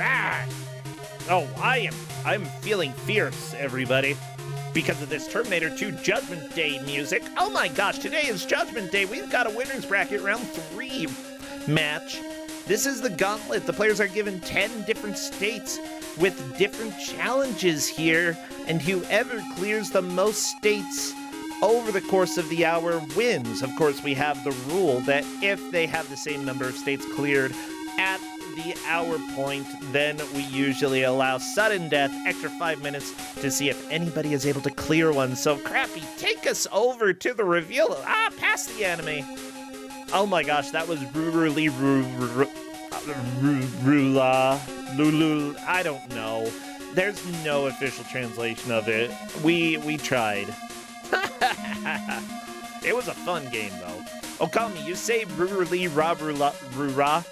Ah! Oh, I'm feeling fierce, everybody. Because of this Terminator 2 Judgment Day music. Oh my gosh, today is Judgment Day. We've got a winner's bracket round 3 match. This is the Gauntlet. The players are given 10 different states with different challenges here, and whoever clears the most states over the course of the hour wins. Of course, we have the rule that if they have the same number of states cleared at the hour point, then we usually allow sudden death, extra 5 minutes to see if anybody is able to clear one. So, Crappy, take us over to the reveal. Past the anime. Oh my gosh, that was Lulu. I don't know. There's no official translation of it. We tried. It was a fun game, though. Okami, you say Ruruli Rura,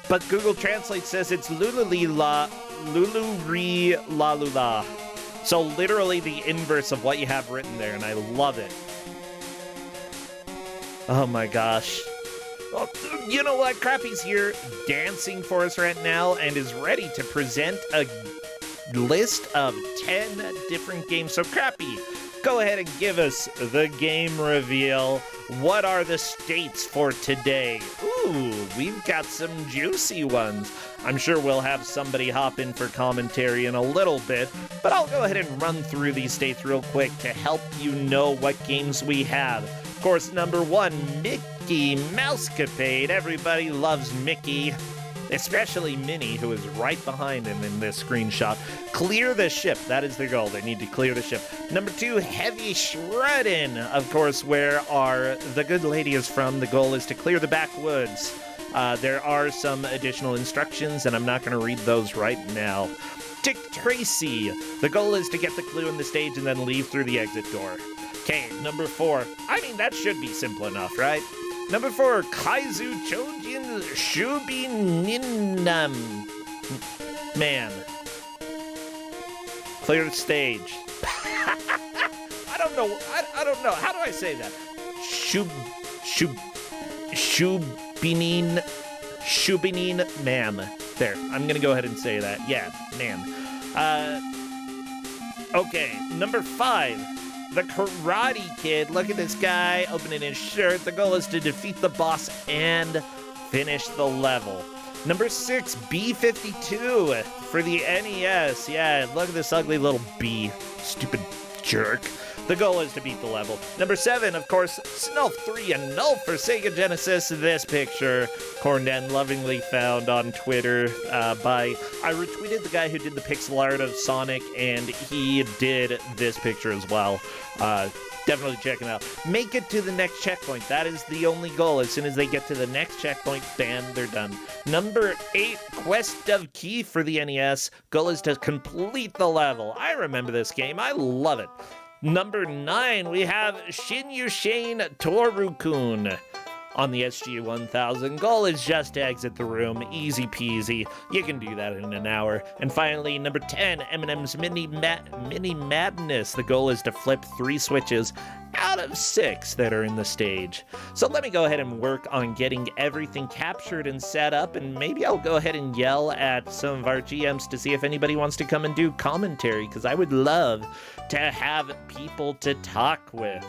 but Google Translate says it's Lululi La Luluri La Lula. So literally the inverse of what you have written there, and I love it. Oh my gosh. Well, you know what? Crappy's here dancing for us right now and is ready to present a list of 10 different games. So Crappy, go ahead and give us the game reveal. What are the states for today? Ooh, we've got some juicy ones. I'm sure we'll have somebody hop in for commentary in a little bit, but I'll go ahead and run through these states real quick to help you know what games we have. Of course, number 1, Mickey Mousecapade. Everybody loves Mickey, especially Minnie, who is right behind him in this screenshot. Clear the ship. That is their goal. They need to clear the ship. Number 2, Heavy Shreddin'. Of course, where our the good lady is from. The goal is to clear the backwoods. There are some additional instructions, and I'm not going to read those right now. Dick Tracy. The goal is to get the clue in the stage and then leave through the exit door. Okay, number 4. I mean, that should be simple enough, right? Number 4, Kaizu Chojin Shubininam. Man. Clear the stage. I don't know. I don't know. How do I say that? Shubinin man. There. I'm gonna go ahead and say that. Yeah, man. Okay, number 5. The Karate Kid. Look at this guy opening his shirt. The goal is to defeat the boss and finish the level. Number 6, B-52 for the NES. Yeah, look at this ugly little bee. Stupid jerk. The goal is to beat the level. Number 7, of course, Snulf 3 and Null for Sega Genesis. This picture, Cornden lovingly found on Twitter I retweeted the guy who did the pixel art of Sonic, and he did this picture as well. Definitely check it out. Make it to the next checkpoint. That is the only goal. As soon as they get to the next checkpoint, bam, they're done. Number 8, Quest of Key for the NES. Goal is to complete the level. I remember this game. I love it. Number 9, we have Shinyushin Torukun on the SG-1000. Goal is just to exit the room. Easy peasy. You can do that in an hour. And finally, number 10, Eminem's Mini Madness. The goal is to flip 3 switches out of 6 that are in the stage. So let me go ahead and work on getting everything captured and set up, and maybe I'll go ahead and yell at some of our GMs to see if anybody wants to come and do commentary, because I would love to have people to talk with.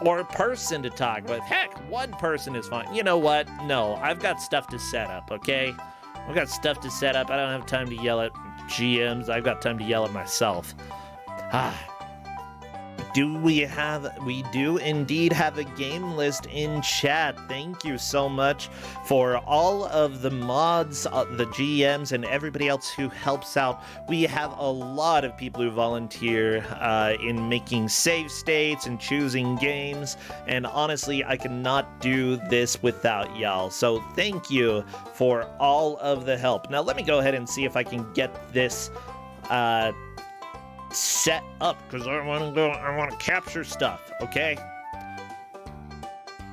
Or a person to talk with. Heck, 1 person is fine. You know what? No, I've got stuff to set up, okay? I've got stuff to set up. I don't have time to yell at GMs. I've got time to yell at myself. We do indeed have a game list in chat. Thank you so much for all of the mods, the GMs, and everybody else who helps out. We have a lot of people who volunteer in making save states and choosing games, and honestly, I cannot do this without y'all. So thank you for all of the help. Now let me go ahead and see if I can get this set up, because I want to capture stuff, okay?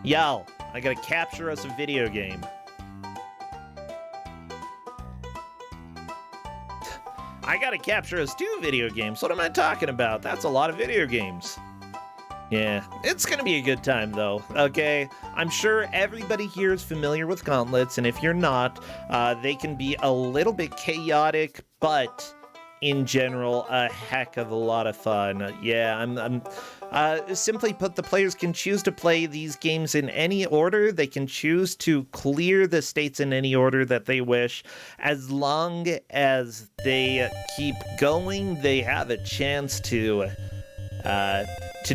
Y'all, I gotta capture us a video game. I gotta capture us 2 video games. What am I talking about? That's a lot of video games. Yeah, it's gonna be a good time though, okay? I'm sure everybody here is familiar with gauntlets, and if you're not, they can be a little bit chaotic, but in general, a heck of a lot of fun. Yeah, simply put, the players can choose to play these games in any order. They can choose to clear the states in any order that they wish. As long as they keep going, they have a chance to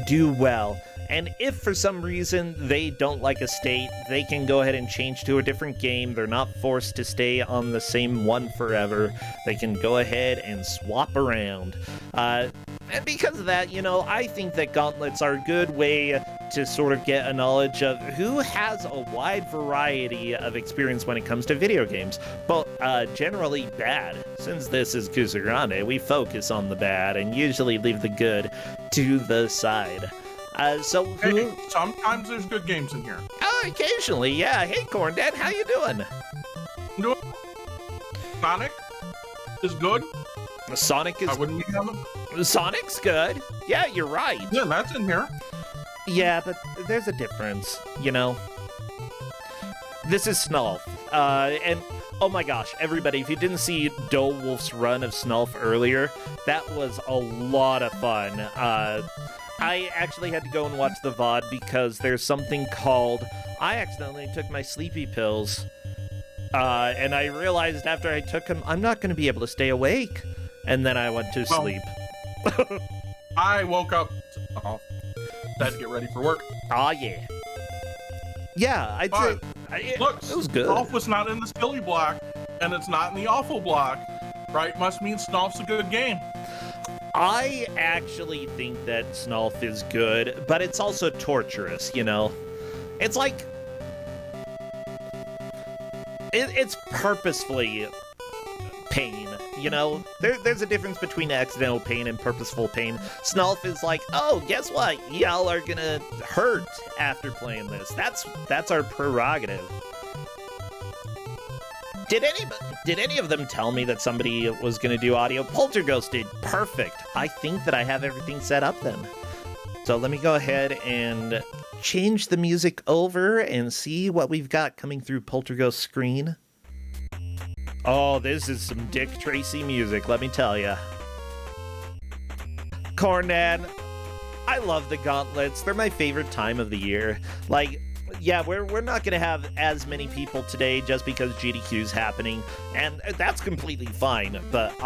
do well. And if for some reason they don't like a state, they can go ahead and change to a different game. They're not forced to stay on the same one forever. They can go ahead and swap around. And because of that, I think that gauntlets are a good way to sort of get a knowledge of who has a wide variety of experience when it comes to video games, but generally bad. Since this is Kusog7ande, we focus on the bad and usually leave the good to the side. Hey, sometimes there's good games in here. Oh, occasionally, yeah. Hey, Corndad, how you doing? Sonic is good. Sonic is... I wouldn't be having... Sonic's good. Yeah, you're right. Yeah, that's in here. Yeah, but there's a difference, This is Snulf. And, oh my gosh, everybody, if you didn't see Wolf's run of Snulf earlier, that was a lot of fun. I actually had to go and watch the VOD because there's something called... I accidentally took my sleepy pills, and I realized after I took them, I'm not going to be able to stay awake. And then I went to sleep. I woke up, had to get ready for work. Aw, yeah. Yeah, I'd say... Look, it was good. Snulf was not in the silly block, and it's not in the awful block, right? Must mean Snulf's a good game. I actually think that Snulf is good, but it's also torturous, It's like... It's purposefully pain, There's a difference between accidental pain and purposeful pain. Snulf is like, oh, guess what? Y'all are gonna hurt after playing this. That's our prerogative. Did any of them tell me that somebody was going to do audio? Polterghost did. Perfect. I think that I have everything set up then. So let me go ahead and change the music over and see what we've got coming through Polterghost screen. Oh, this is some Dick Tracy music, let me tell ya. Corndad, I love the gauntlets. They're my favorite time of the year. Like... Yeah, we're not going to have as many people today just because GDQ's happening, and that's completely fine, but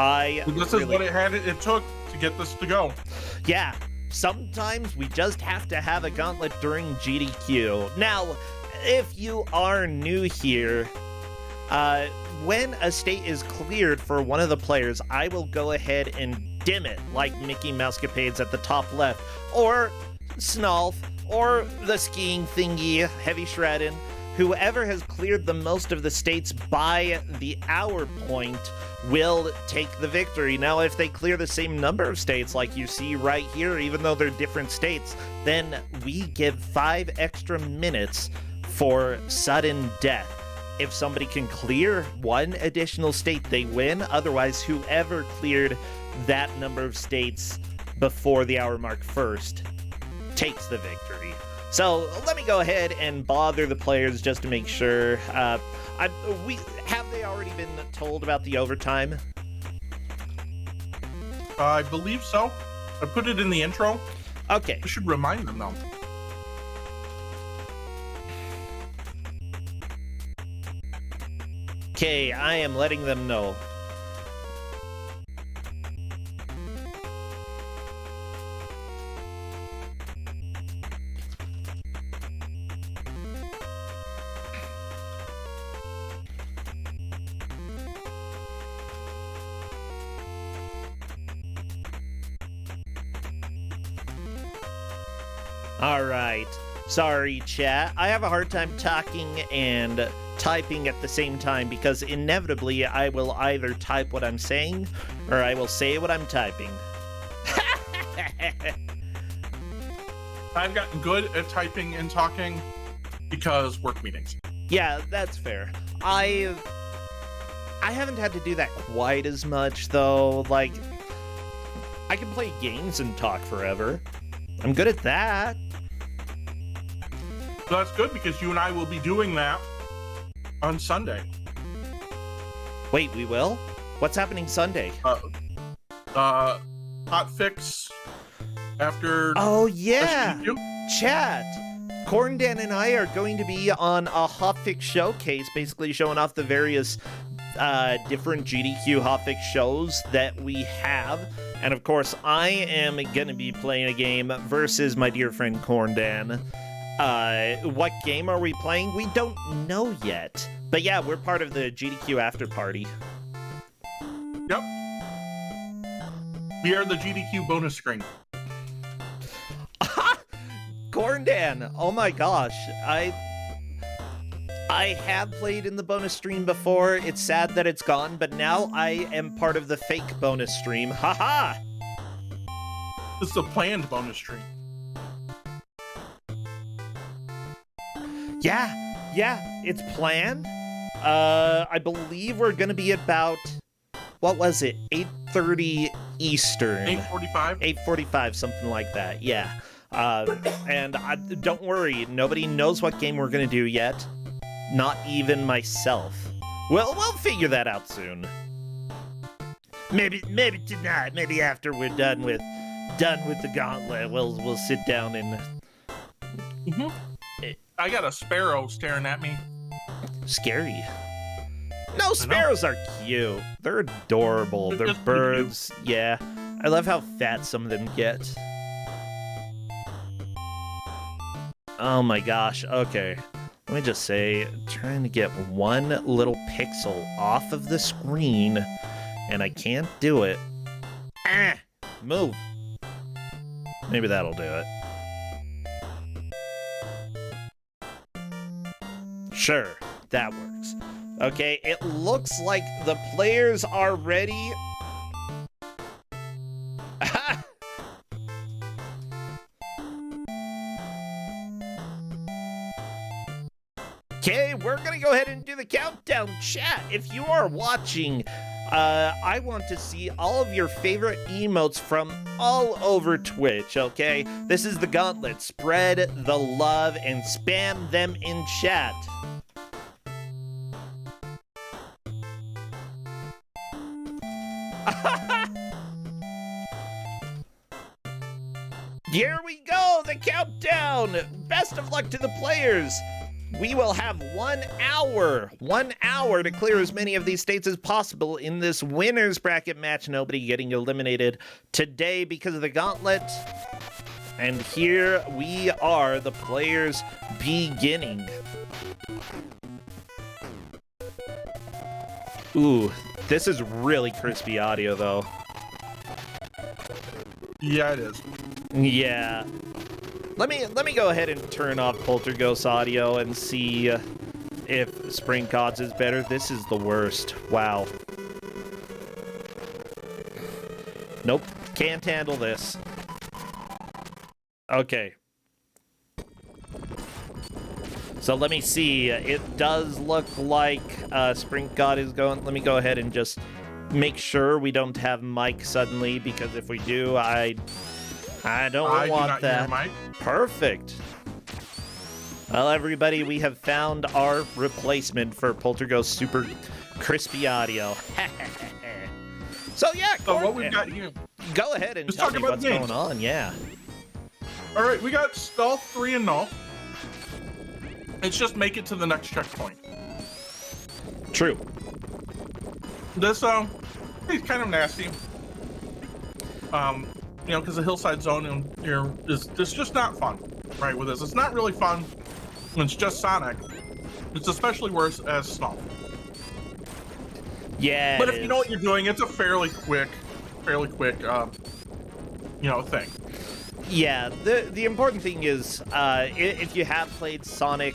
This is what it took to get this to go. Yeah, sometimes we just have to have a gauntlet during GDQ. Now, if you are new here, when a state is cleared for one of the players, I will go ahead and dim it, like Mickey Mousecapades at the top left, or Snulf, or the skiing thingy, Heavy Shreddin. Whoever has cleared the most of the states by the hour point will take the victory. Now, if they clear the same number of states like you see right here, even though they're different states, then we give 5 extra minutes for sudden death. If somebody can clear 1 additional state, they win. Otherwise, whoever cleared that number of states before the hour mark first takes the victory. So let me go ahead and bother the players just to make sure. Have they already been told about the overtime? I believe so. I put it in the intro. Okay. I should remind them though. Okay, I am letting them know. Alright, sorry chat, I have a hard time talking and typing at the same time because inevitably I will either type what I'm saying or I will say what I'm typing. I've gotten good at typing and talking because work meetings. Yeah, that's fair. I haven't had to do that quite as much though. Like, I can play games and talk forever. I'm good at that. So that's good because you and I will be doing that on Sunday. Wait, we will? What's happening Sunday? Hot fix after. Oh, yeah. SGDQ. Chat. Corndan and I are going to be on a Hotfix showcase, basically showing off the various different GDQ Hotfix shows that we have. And of course, I am going to be playing a game versus my dear friend Corndan. What game are we playing? We don't know yet. But yeah, we're part of the GDQ after party. Yep. We are the GDQ bonus screen. Corndan, oh my gosh, I have played in the bonus stream before. It's sad that it's gone, but now I am part of the fake bonus stream. Haha! This is a planned bonus stream. Yeah, it's planned. I believe we're gonna be about, what was it, 8:30 Eastern. 8:45? 8:45, something like that, yeah. And don't worry, nobody knows what game we're gonna do yet. Not even myself. We'll figure that out soon. Maybe tonight. Maybe after we're done with the Gauntlet, we'll sit down and. I got a sparrow staring at me. Scary. No, sparrows are cute. They're adorable. They're birds. Yeah, I love how fat some of them get. Oh my gosh, okay. Let me just say, trying to get one little pixel off of the screen, and I can't do it. Move. Maybe that'll do it. Sure, that works. Okay, it looks like the players are ready. Okay, we're gonna go ahead and do the countdown. Chat, if you are watching, I want to see all of your favorite emotes from all over Twitch, okay? This is the Gauntlet. Spread the love and spam them in chat. Here we go, the countdown. Best of luck to the players. We will have 1 hour to clear as many of these states as possible in this winner's bracket match. Nobody getting eliminated today because of the Gauntlet. And here we are, the players beginning. Ooh, this is really crispy audio though. Yeah, it is. Yeah. Let me go ahead and turn off Poltergeist audio and see if Spring Gods is better. This is the worst. Wow. Nope. Can't handle this. Okay. So let me see. It does look like Spring God is going. Let me go ahead and just make sure we don't have Mike suddenly, because if we do, I don't want that. Mike. Perfect. Well, everybody, we have found our replacement for Poltergeist super crispy audio. So yeah, So what we've got here. go ahead and Let's tell talk me about what's games. going on. Yeah. All right, we got Stealth 3 and Null. It's just make it to the next checkpoint. True. This he's kind of nasty. You know, because the hillside zone here is just not fun, right? With this, it's not really fun when it's just Sonic. It's especially worse as Snow. Yeah. But if you know what you're doing, it's a fairly quick, you know, thing. Yeah. The important thing is, if you have played Sonic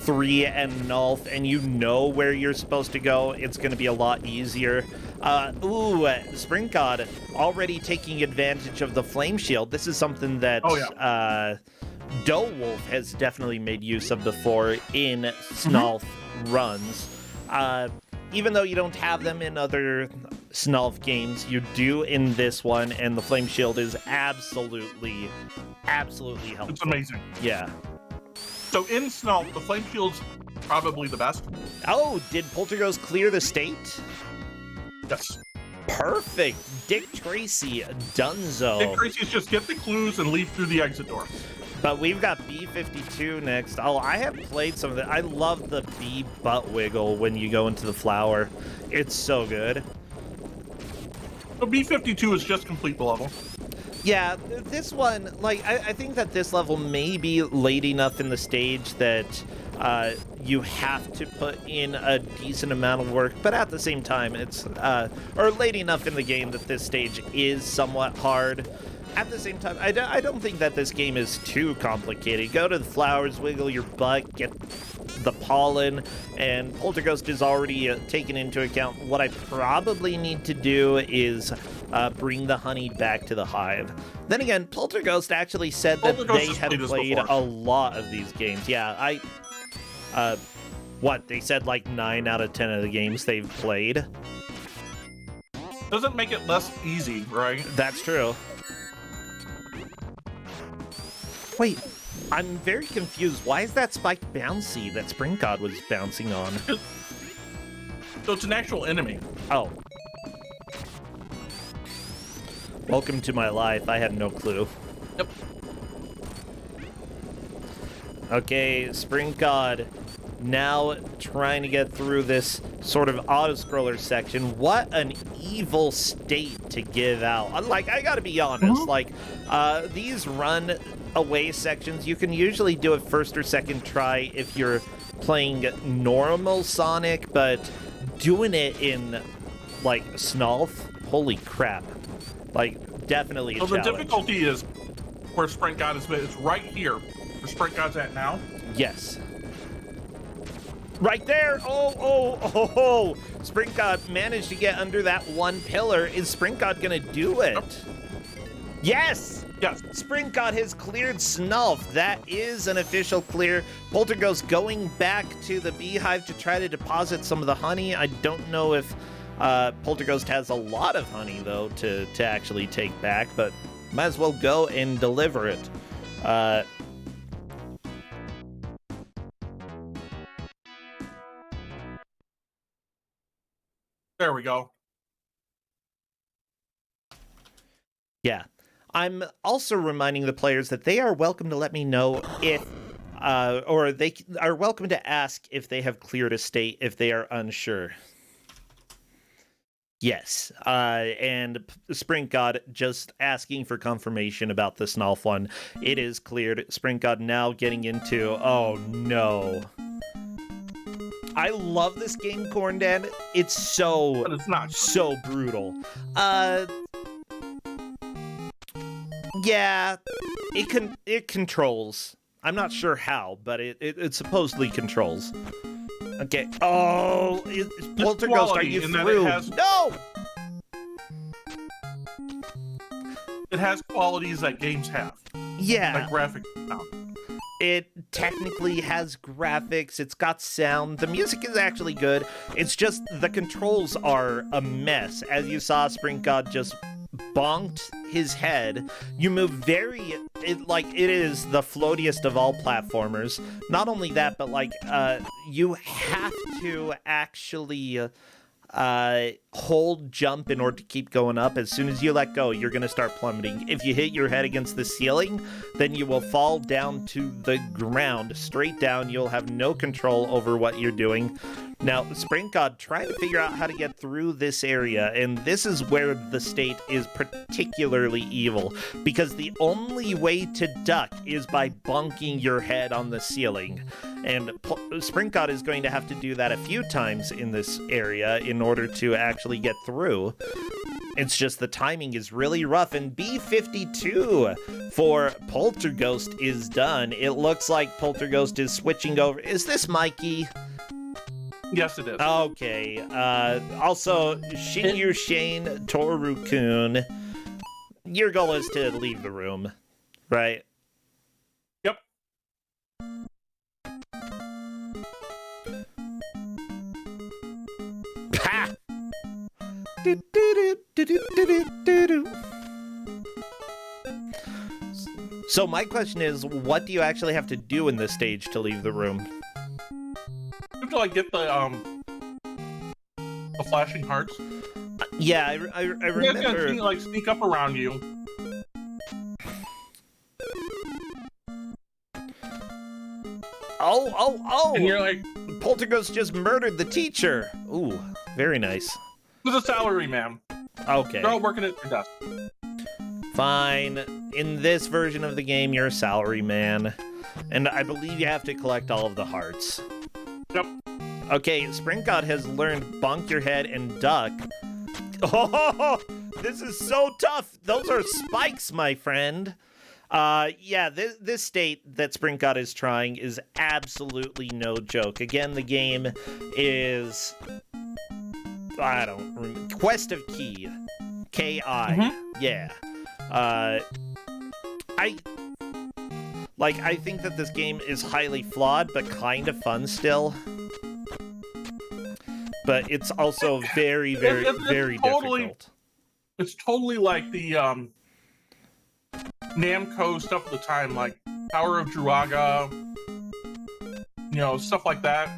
3 and Nulf and you know where you're supposed to go, it's going to be a lot easier. Spring God already taking advantage of the Flame Shield. This is something that Doe Wolf has definitely made use of before in Snulf runs. Even though you don't have them in other Snulf games. You do in this one, and the Flame Shield is absolutely helpful. It's amazing. Yeah. So in Snulf, the Flame Shield's probably the best. Oh, did Polterghost clear the state? Yes. Perfect. Dick Tracy, Dunzo. Dick Tracy's just get the clues and leave through the exit door. But we've got B52 next. Oh, I have played some of it. I love the bee butt wiggle when you go into the flower. It's so good. So B52 is just complete the level. Yeah, this one, like, I think that this level may be late enough in the stage that you have to put in a decent amount of work, but at the same time, it's, or late enough in the game that this stage is somewhat hard. At the same time, I don't think that this game is too complicated. Go to the flowers, wiggle your butt, get the pollen, and Polterghost is already taken into account. What I probably need to do is bring the honey back to the hive. Then again, Polterghost actually said that they had played a lot of these games. Yeah, what, they said like 9 out of 10 of the games they've played? Doesn't make it less easy, right? That's true. Wait, I'm very confused. Why is that spiked bouncy that Spring God was bouncing on? So it's an actual enemy. Oh. Welcome to my life. I had no clue. Yep. Okay, Spring God now trying to get through this sort of auto-scroller section. What an evil state to give out. Like, I gotta be honest, like, these run away sections, you can usually do it first or second try if you're playing normal Sonic, but doing it in, like, Snulf, holy crap. Like, definitely a challenge. So the difficulty is where Sprint God is, it's right here, where Sprint God's at now. Yes. Right there! Oh! Spring God managed to get under that one pillar. Is Spring God gonna do it? Yep. Yes! Yes. Spring God has cleared Snulf. That is an official clear. Polterghost going back to the beehive to try to deposit some of the honey. I don't know if Polterghost has a lot of honey, though, to actually take back, but might as well go and deliver it. There we go. Yeah. I'm also reminding the players that they are welcome to let me know if, or they are welcome to ask if they have cleared a state if they are unsure. Yes, and Spring God just asking for confirmation about the Snulf one. It is cleared. Spring God now getting into, oh no. I love this game, Corndan. It's so, But it's not. so brutal. Yeah, it controls. I'm not sure how, but it supposedly controls. Okay. Oh, Polterghost, are you through? No! It has qualities that games have. Yeah. Like graphics. It technically has graphics, it's got sound, the music is actually good, it's just the controls are a mess. As you saw, Spring God just bonked his head. You move it is the floatiest of all platformers. Not only that, but like, you have to actually hold jump in order to keep going up. As soon as you let go, you're going to start plummeting. If you hit your head against the ceiling, then you will fall down to the ground, straight down. You'll have no control over what you're doing. Now, Spring God trying to figure out how to get through this area, and this is where the state is particularly evil, because the only way to duck is by bonking your head on the ceiling. And Spring God is going to have to do that a few times in this area in order to actually get through. It's just the timing is really rough, and B52 for Polterghost is done. It looks like Polterghost is switching over. Is this Mikey? Yes, it is. Okay. Also, Shinyu Shane Toru-kun, your goal is to leave the room, right? Yep. Ha! So my question is, what do you actually have to do in this stage to leave the room? You have to like get the flashing hearts. Yeah, I remember. Gonna like sneak up around you. Oh! And you're like, Poltergust just murdered the teacher. Ooh, very nice. there's a salary man. Okay. They're all working at your desk. Fine. In this version of the game, you're a salary man. And I believe you have to collect all of the hearts. Yep. Okay, Spring God has learned bonk your head and duck. Oh, this is so tough. Those are spikes, my friend. Yeah, this state that Spring God is trying is absolutely no joke. Again, the game is... I don't remember. Quest of Key. K-I. Mm-hmm. Yeah. I think that this game is highly flawed, but kind of fun still. But it's also very, very, very difficult. It's totally like the Namco stuff at the time, like Power of Druaga, you know, stuff like that.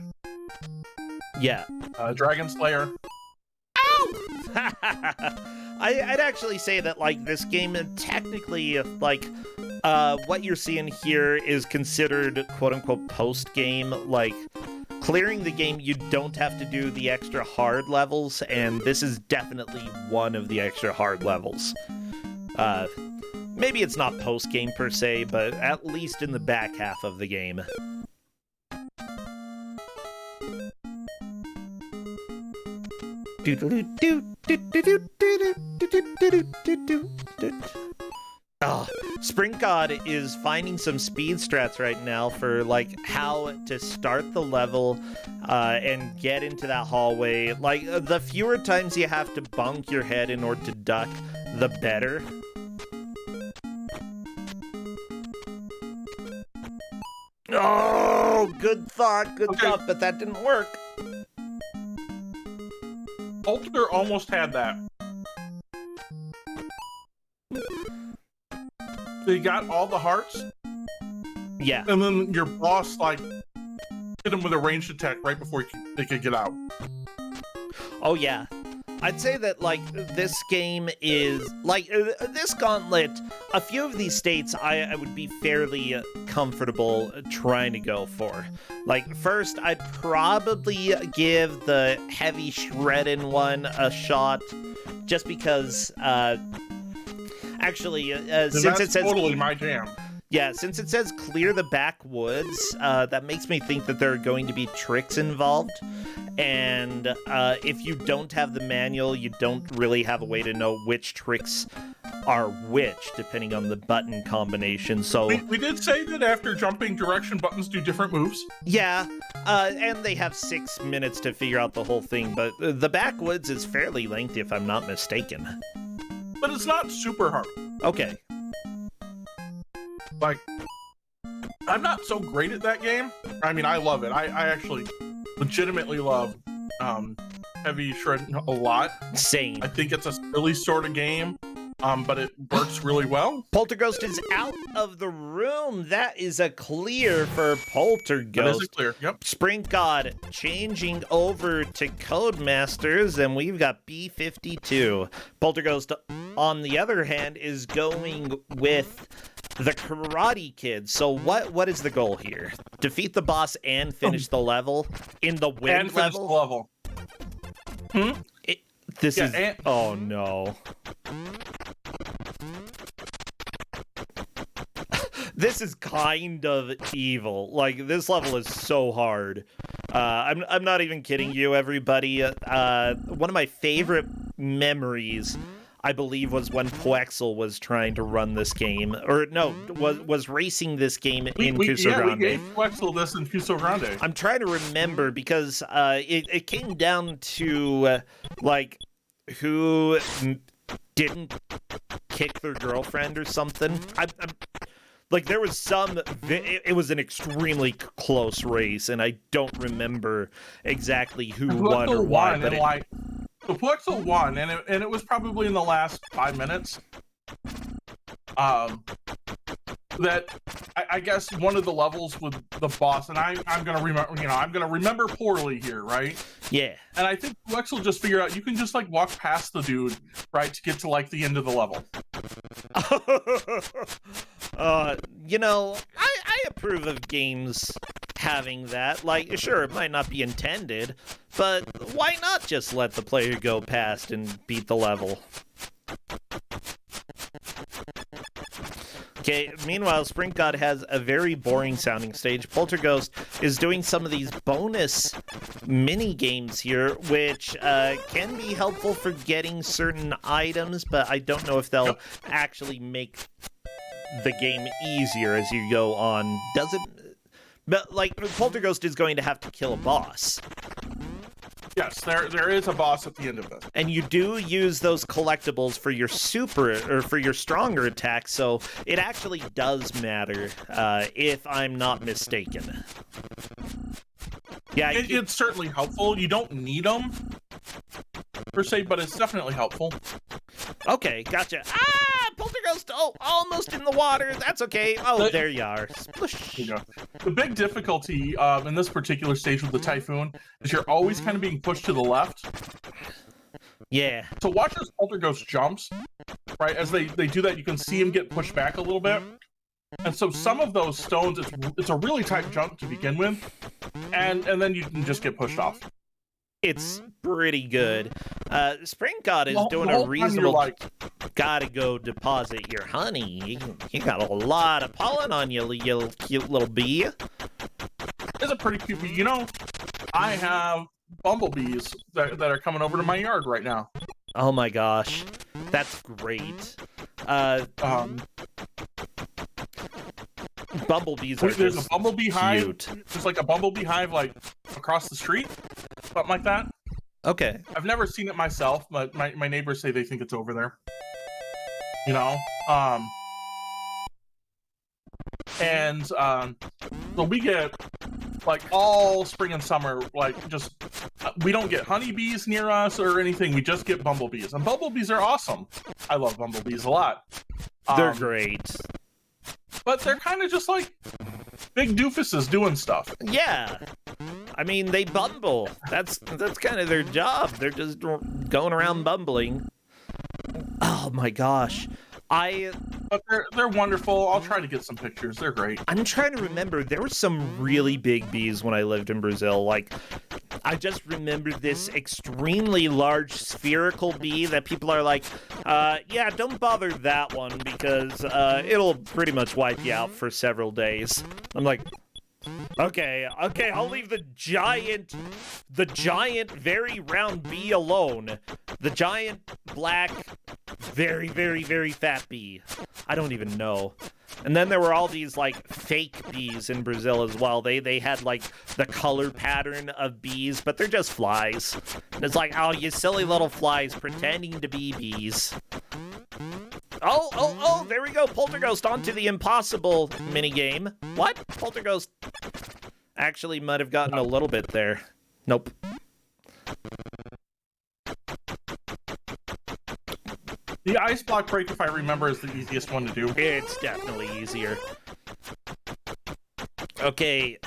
Yeah. Dragon Slayer. I'd actually say that, like, this game technically, like, what you're seeing here is considered quote-unquote post-game. Like, clearing the game, you don't have to do the extra hard levels, and this is definitely one of the extra hard levels. Maybe it's not post-game per se, but at least in the back half of the game. Oh, Spring God is finding some speed strats right now for, like, how to start the level and get into that hallway. Like, the fewer times you have to bonk your head in order to duck, the better. Oh, good thought, but that didn't work. Polter almost had that. They got all the hearts. Yeah. And then your boss, like, hit him with a ranged attack right before they could get out. Oh, yeah. I'd say that, like, this game is, like, this Gauntlet, a few of these states I would be fairly comfortable trying to go for. Like, first, I'd probably give the heavy shredding one a shot, just because, actually, since it says... totally my jam. Yeah, since it says clear the backwoods, that makes me think that there are going to be tricks involved. And if you don't have the manual, you don't really have a way to know which tricks are which, depending on the button combination. So we did say that after jumping, direction buttons do different moves. Yeah, and they have 6 minutes to figure out the whole thing, but the backwoods is fairly lengthy, if I'm not mistaken. But it's not super hard. Okay. Like, I'm not so great at that game. I mean, I love it. I actually legitimately love heavy shredding a lot. Same. I think it's a silly sort of game, but it works really well. Poltergust is out of the room. That is a clear for Poltergust. That is a clear, yep. Spring God changing over to Codemasters, and we've got B52. Poltergust, on the other hand, is going with the Karate Kid. So what is the goal here? Defeat the boss and finish the level in the wind and finish level? The level. This is... Oh, no. This is kind of evil. Like, this level is so hard. I'm not even kidding you, everybody. One of my favorite memories, I believe, was when Poexel was trying to run this game. Or, no, was racing this game in Kusog7ande. Yeah, we gave Poexel this in Kusog7ande. I'm trying to remember, because it came down to, like, who didn't kick their girlfriend or something. Like, there was some... It was an extremely close race, and I don't remember exactly who won or why. But So Plexel won, and it was probably in the last 5 minutes. That I guess one of the levels with the boss, and I'm gonna remember, I'm gonna remember poorly here, right? Yeah. And I think Plexel just figured out you can just like walk past the dude, right, to get to like the end of the level. I approve of games having that. Like, sure, it might not be intended, but why not just let the player go past and beat the level? Okay, meanwhile, Sprint God has a very boring sounding stage. Polterghost is doing some of these bonus mini games here, which can be helpful for getting certain items, but I don't know if they'll actually make the game easier as you go on. Does it? But, like, Polterghost is going to have to kill a boss. Yes, there is a boss at the end of this. And you do use those collectibles for your for your stronger attacks, so it actually does matter, if I'm not mistaken. Yeah, it's certainly helpful. You don't need them, per se, but it's definitely helpful. Okay, gotcha. Ah, Polterghost! Oh, almost in the water. That's okay. Oh, there you are. Splish. You know, the big difficulty in this particular stage with the Typhoon is you're always kind of being pushed to the left. Yeah. So watch as Polterghost jumps, right? As they do that, you can see him get pushed back a little bit. And so some of those stones, it's a really tight jump to begin with, and then you can just get pushed off. It's pretty good. Sprint God is doing a reasonable... Gotta go deposit your honey. You got a lot of pollen on you, you cute little bee. It's a pretty cute bee. You know, I have bumblebees that are coming over to my yard right now. Oh my gosh. That's great. Bumblebees are There's just a bumblebee cute. hive. There's like a bumblebee hive like across the street. Something like that. Okay. I've never seen it myself, but my neighbors say they think it's over there. You know? So we get, like, all spring and summer, like, just, we don't get honeybees near us or anything, we just get bumblebees. And bumblebees are awesome. I love bumblebees a lot. They're great. But they're kind of just like big doofuses doing stuff. Yeah. I mean, they bumble. That's kind of their job. They're just going around bumbling. Oh my gosh. But they're wonderful. I'll try to get some pictures. They're great. I'm trying to remember. There were some really big bees when I lived in Brazil. Like, I just remember this extremely large spherical bee that people are like, yeah, don't bother that one because it'll pretty much wipe you out for several days. I'm like, okay, I'll leave the giant, very round bee alone. The giant, black, very, very, very fat bee. I don't even know. And then there were all these, like, fake bees in Brazil as well. They had, like, the color pattern of bees, but they're just flies. And it's like, oh, you silly little flies pretending to be bees. Oh, there we go. Polterghost onto the impossible minigame. What? Polterghost actually might have gotten a little bit there. Nope. The ice block break, if I remember, is the easiest one to do. It's definitely easier. Okay.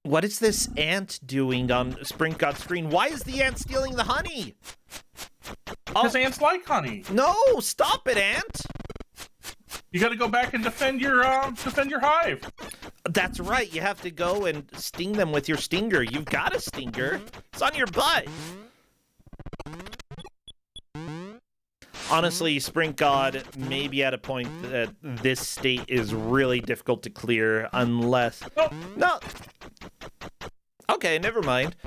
What is this ant doing on Sprint God's screen? Why is the ant stealing the honey? Because ants like honey. No, stop it, ant. You got to go back and defend your hive. That's right. You have to go and sting them with your stinger. You've got a stinger. It's on your butt. Honestly, Sprint God may be at a point that this state is really difficult to clear unless... No. Okay, never mind.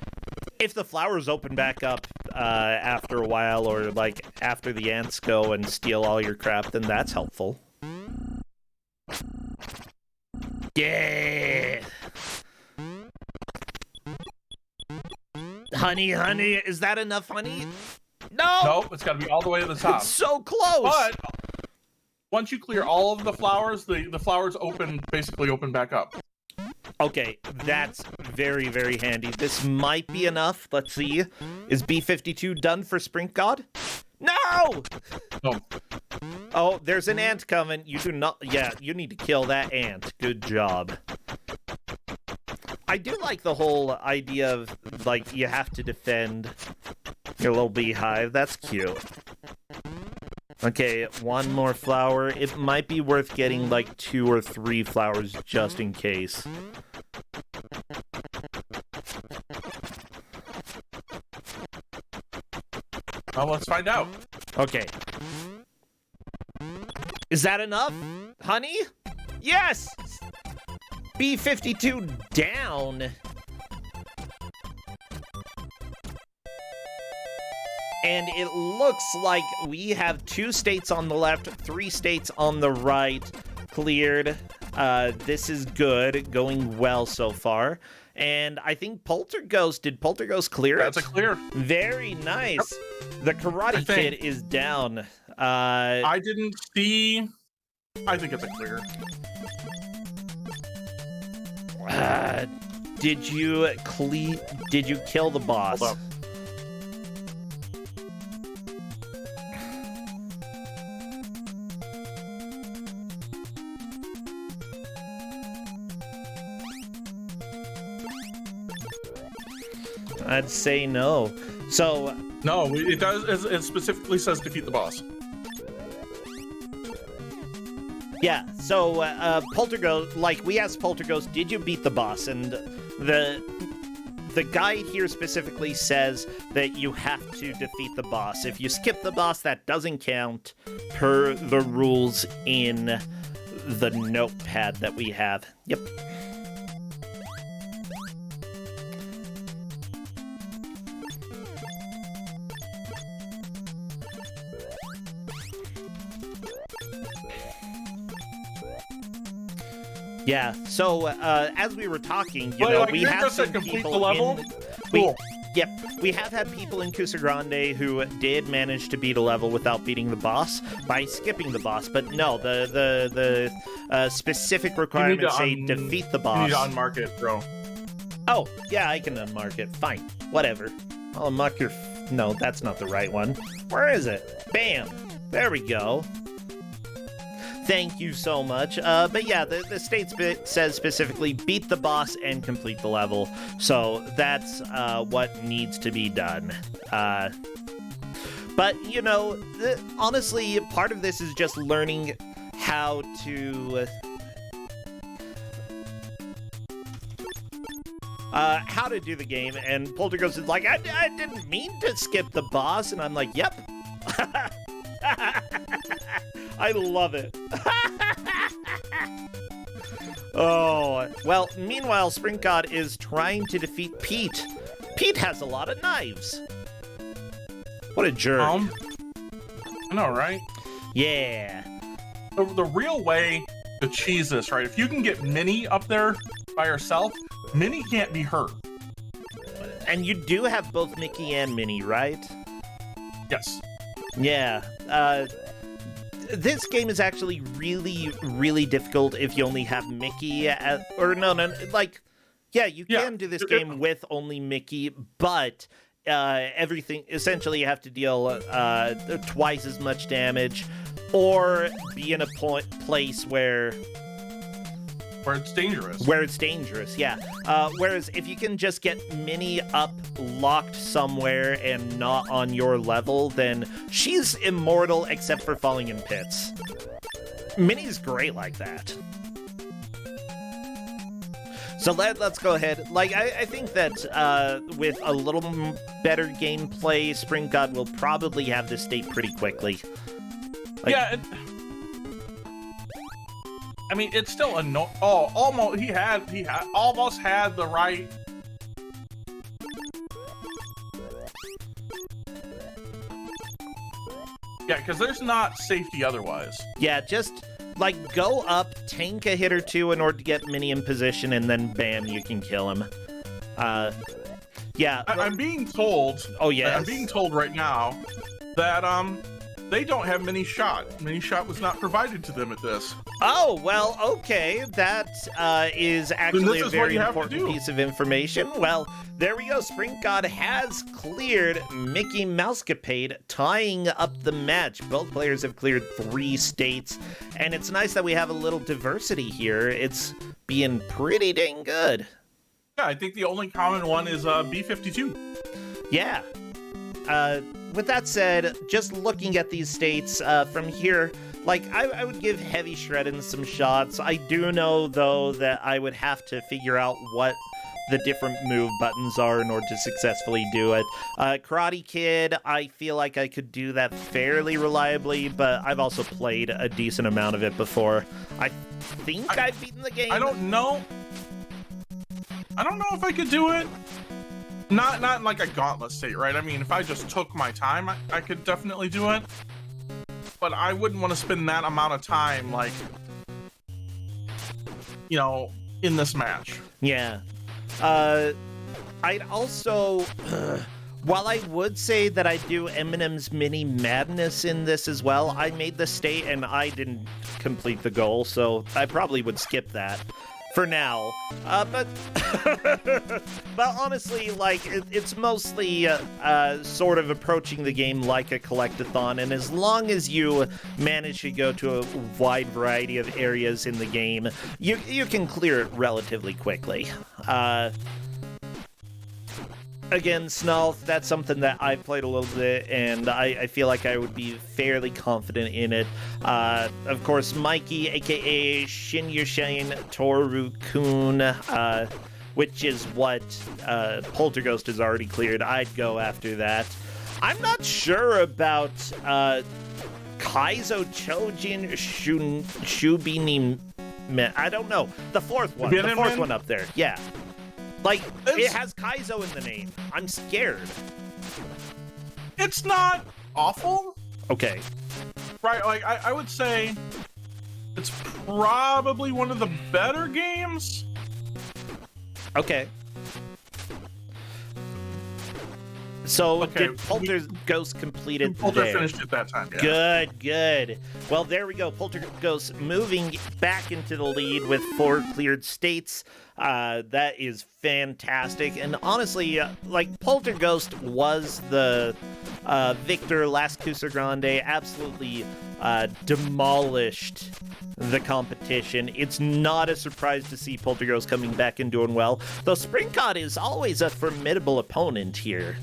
If the flowers open back up after a while, or like after the ants go and steal all your crap, then that's helpful. Yeah! Honey, is that enough honey? No! Nope, it's got to be all the way to the top. It's so close! But once you clear all of the flowers, the flowers basically open back up. Okay, that's very, very handy. This might be enough. Let's see. Is B52 done for Sprint God? No! No. Oh, there's an ant coming. You do not... Yeah, you need to kill that ant. Good job. I do like the whole idea of, like, you have to defend your little beehive. That's cute. Okay, one more flower. It might be worth getting, like, 2 or 3 flowers just in case. Well, let's find out. Okay. Is that enough, honey? Yes! B52 down. And it looks like we have 2 states on the left, 3 states on the right cleared. This is good, going well so far. And I think Polterghost, did Polterghost clear it? That's a clear. Very nice. Yep. The Karate Kid is down. I didn't see. I think it's a clear. Did you kill the boss? Hold up. I'd say no. So no, it does. It specifically says defeat the boss. Yeah. So Polterghost, like we asked Polterghost, did you beat the boss? And the guide here specifically says that you have to defeat the boss. If you skip the boss, that doesn't count per the rules in the notepad that we have. Yep. Yeah, so as we were talking, you know, we have some people we have had people in Kusog7ande who did manage to beat a level without beating the boss by skipping the boss, but no, the specific requirements say defeat the boss. You need to unmark it, bro. Oh, yeah, I can unmark it. Fine, whatever. I'll unmark your... No, that's not the right one. Where is it? Bam! There we go. Thank you so much. But yeah, the state says specifically beat the boss and complete the level. So that's what needs to be done. But, you know, honestly, part of this is just learning how to... how to do the game. And Polterghost is like, I didn't mean to skip the boss. And I'm like, yep. I love it. Oh, well, meanwhile, Sprint God is trying to defeat Pete. Pete has a lot of knives. What a jerk. I know, right? Yeah. The real way to cheese this, right? If you can get Minnie up there by herself, Minnie can't be hurt. And you do have both Mickey and Minnie, right? Yes. Yeah. This game is actually really, really difficult if you only have Mickey you can do this game with only Mickey, but everything, essentially you have to deal twice as much damage or be in a place where it's dangerous. Where it's dangerous, yeah. Whereas if you can just get Minnie up locked somewhere and not on your level, then she's immortal except for falling in pits. Minnie's great like that. So let's go ahead. Like, I think that with a little better gameplay, Sprint God will probably have this state pretty quickly. Like, yeah, I mean, it's still almost he almost had the right. Yeah, because there's not safety otherwise. Yeah, just like go up, tank a hit or two in order to get Minnie in position, and then bam, you can kill him. Yeah. I'm being told. Oh yeah. I'm being told right now that they don't have mini shot. Mini shot was not provided to them at this. Oh, well, okay. That is actually a very important piece of information. Well, there we go. Sprint God has cleared Mickey Mousecapade, tying up the match. Both players have cleared 3 states, and it's nice that we have a little diversity here. It's being pretty dang good. Yeah, I think the only common one is B52. Yeah. With that said, just looking at these states from here, like, I would give Heavy Shreddin some shots. I do know, though, that I would have to figure out what the different move buttons are in order to successfully do it. Karate Kid, I feel like I could do that fairly reliably, but I've also played a decent amount of it before. I think I've beaten the game. I don't know if I could do it. Not in like a Gauntlet state, right? I mean, if I just took my time, I could definitely do it. But I wouldn't want to spend that amount of time, like, you know, in this match. Yeah. I'd also, while I would say that I do Eminem's Mini Madness in this as well, I made the state and I didn't complete the goal, so I probably would skip that for now. But honestly, like, it's mostly sort of approaching the game like a collectathon, and as long as you manage to go to a wide variety of areas in the game, you can clear it relatively quickly. Again, Snulf, that's something that I've played a little bit, and I feel like I would be fairly confident in it. Of course, Mikey, aka Shinyushin Toru-kun, which is what Polterghost has already cleared. I'd go after that. I'm not sure about Kaizo Chojin Shubini. I don't know. The fourth one up there. Yeah. Like, it has Kaizo in the name. I'm scared. It's not awful. Okay. Right, like, I would say it's probably one of the better games. Okay. So, did Polterghost complete it there? Polter finished it that time, yeah. Good. Well, there we go. Polterghost moving back into the lead with 4 cleared states. That is fantastic. And honestly, like, Polterghost was the victor last Kusog7ande, absolutely demolished the competition. It's not a surprise to see Polterghost coming back and doing well, though Springcod is always a formidable opponent here.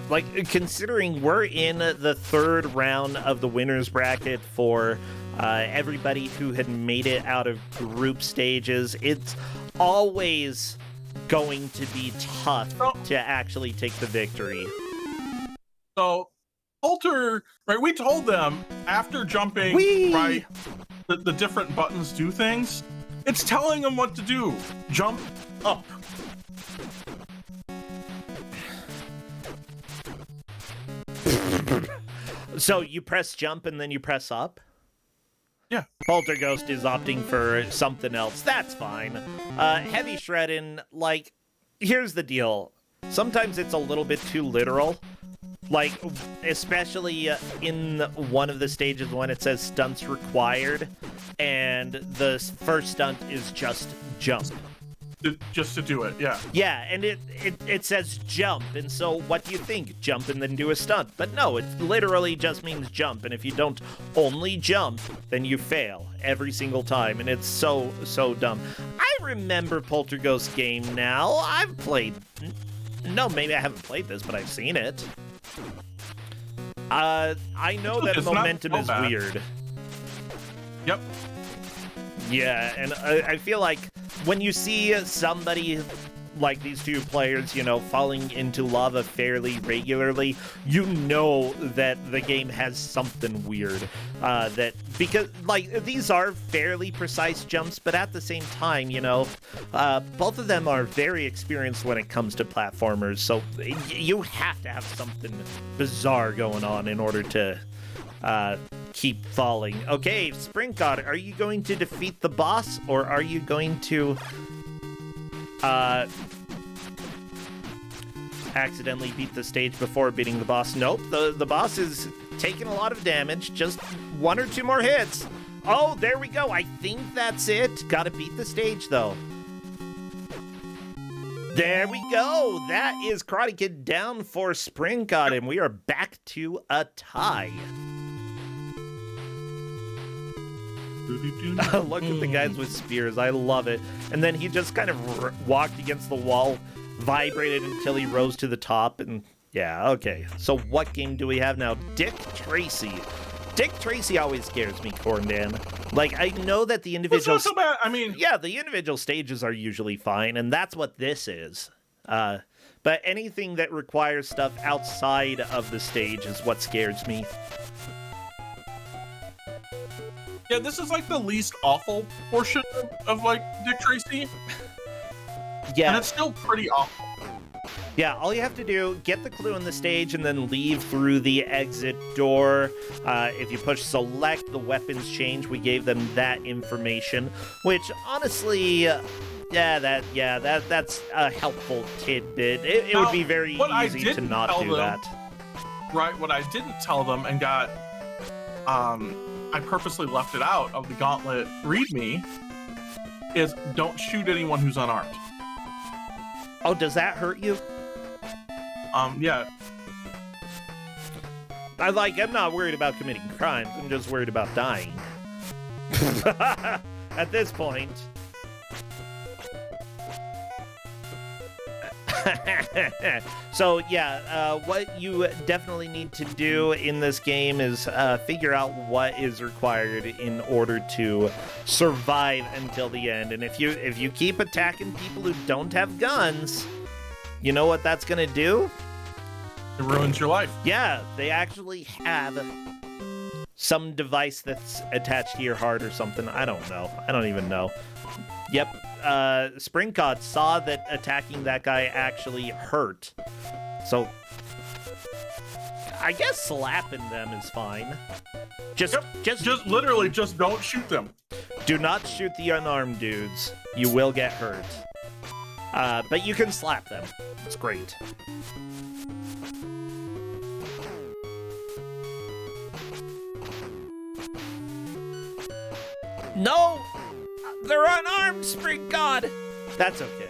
Like, considering we're in the 3rd round of the winner's bracket for everybody who had made it out of group stages, it's always going to be tough to actually take the victory. So, Polter, right, we told them after jumping, right, the different buttons do things. It's telling them what to do. Jump up. So you press jump and then you press up? Yeah. Polterghost is opting for something else. That's fine. Heavy Shreddin, like, here's the deal. Sometimes it's a little bit too literal. Like, especially in one of the stages when it says stunts required, and the first stunt is just jump. Just to do it, yeah. Yeah, and it says jump, and so what do you think? Jump and then do a stunt. But no, it literally just means jump, and if you don't only jump, then you fail every single time, and it's so dumb. I remember Polterghost game now. I've played... No, maybe I haven't played this, but I've seen it. I know that momentum is weird. Yep. Yeah, and I feel like when you see somebody like these 2 players, you know, falling into lava fairly regularly, you know that the game has something weird. Because, like, these are fairly precise jumps, but at the same time, you know, both of them are very experienced when it comes to platformers, so you have to have something bizarre going on in order to keep falling. Okay, Spring God, are you going to defeat the boss, or are you going to accidentally beat the stage before beating the boss. Nope, the boss is taking a lot of damage. Just 1 or 2 more hits. Oh, there we go. I think that's it. Gotta beat the stage, though. There we go. That is Karate Kid down for Spring God, and we are back to a tie. Look at the guys with spears. I love it. And then he just kind of walked against the wall, vibrated until he rose to the top. And yeah, okay. So what game do we have now? Dick Tracy. Dick Tracy always scares me, Corndan. Like, I know that the individual... It's not so bad. I mean... Yeah, the individual stages are usually fine, and that's what this is. But anything that requires stuff outside of the stage is what scares me. Yeah, this is like the least awful portion of like Dick Tracy. Yeah. And it's still pretty awful. Yeah, all you have to do, get the clue in the stage and then leave through the exit door. If you push select, the weapons change. We gave them that information, which honestly, that's a helpful tidbit. It would be very easy to not do that. Right, what I didn't tell them and got, I purposely left it out of the Gauntlet README, is don't shoot anyone who's unarmed. Oh, does that hurt you? Yeah. I'm not worried about committing crimes. I'm just worried about dying. At this point. So, yeah, what you definitely need to do in this game is figure out what is required in order to survive until the end. And if you keep attacking people who don't have guns, you know what that's going to do? It ruins your life. Yeah, they actually have some device that's attached to your heart or something. I don't know. I don't even know. Yep. Spring God saw that attacking that guy actually hurt. So, I guess slapping them is fine. Just literally, just don't shoot them. Do not shoot the unarmed dudes. You will get hurt. But you can slap them. It's great. No! They're unarmed, Spring God! That's okay.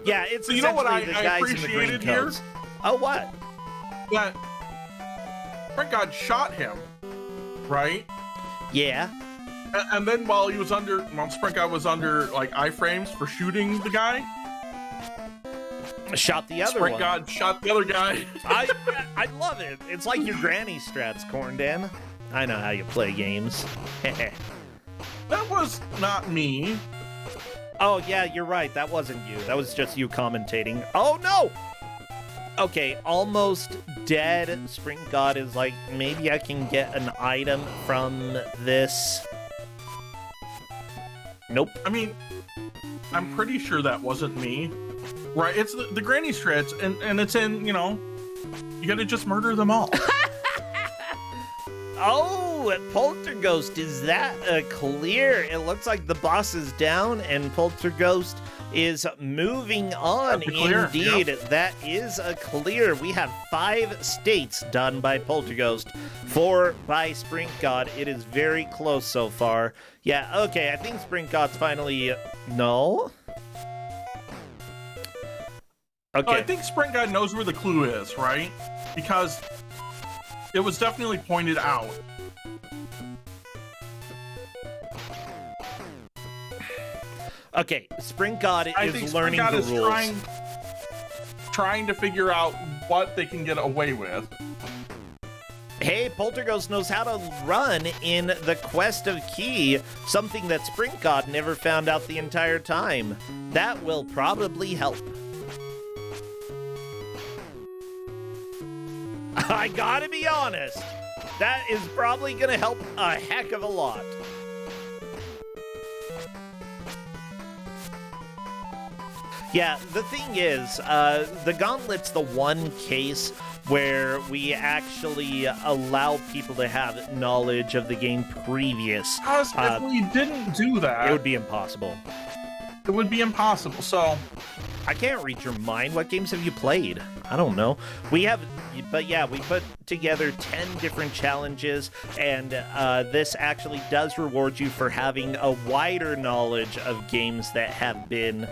Yeah, it's you know what the guys in the green appreciated here? coats. Oh, what? That Spring God shot him, right? Yeah. And then while Spring God was under, like, iframes for shooting the guy, shot the other Spring one. God shot the other guy. I love it. It's like your granny strats, Corndan. I know how you play games. That was not me. Oh, yeah, you're right. That wasn't you. That was just you commentating. Oh, no! Okay, almost dead. Spring God is like, maybe I can get an item from this. Nope. I mean, I'm pretty sure that wasn't me. Right, it's the granny strats, and it's in, you gotta just murder them all. Oh, Polterghost, is that a clear? It looks like the boss is down and Polterghost is moving on. Indeed, yep. That is a clear. We have 5 states done by Polterghost, 4 by Spring God. It is very close so far. Yeah, okay, I think Spring God's finally... No? Okay. Oh, I think Spring God knows where the clue is, right? Because it was definitely pointed out. Okay, Spring God is learning the rules. I think Spring God is trying to figure out what they can get away with. Hey, Polterghost knows how to run in the Quest of Key, something that Spring God never found out the entire time. That will probably help. I gotta be honest, that is probably gonna help a heck of a lot. Yeah, the thing is, the Gauntlet's the one case where we actually allow people to have knowledge of the game previous. Because if we didn't do that... It would be impossible. It would be impossible, so... I can't read your mind. What games have you played? I don't know. But yeah, we put together 10 different challenges, and this actually does reward you for having a wider knowledge of games that have been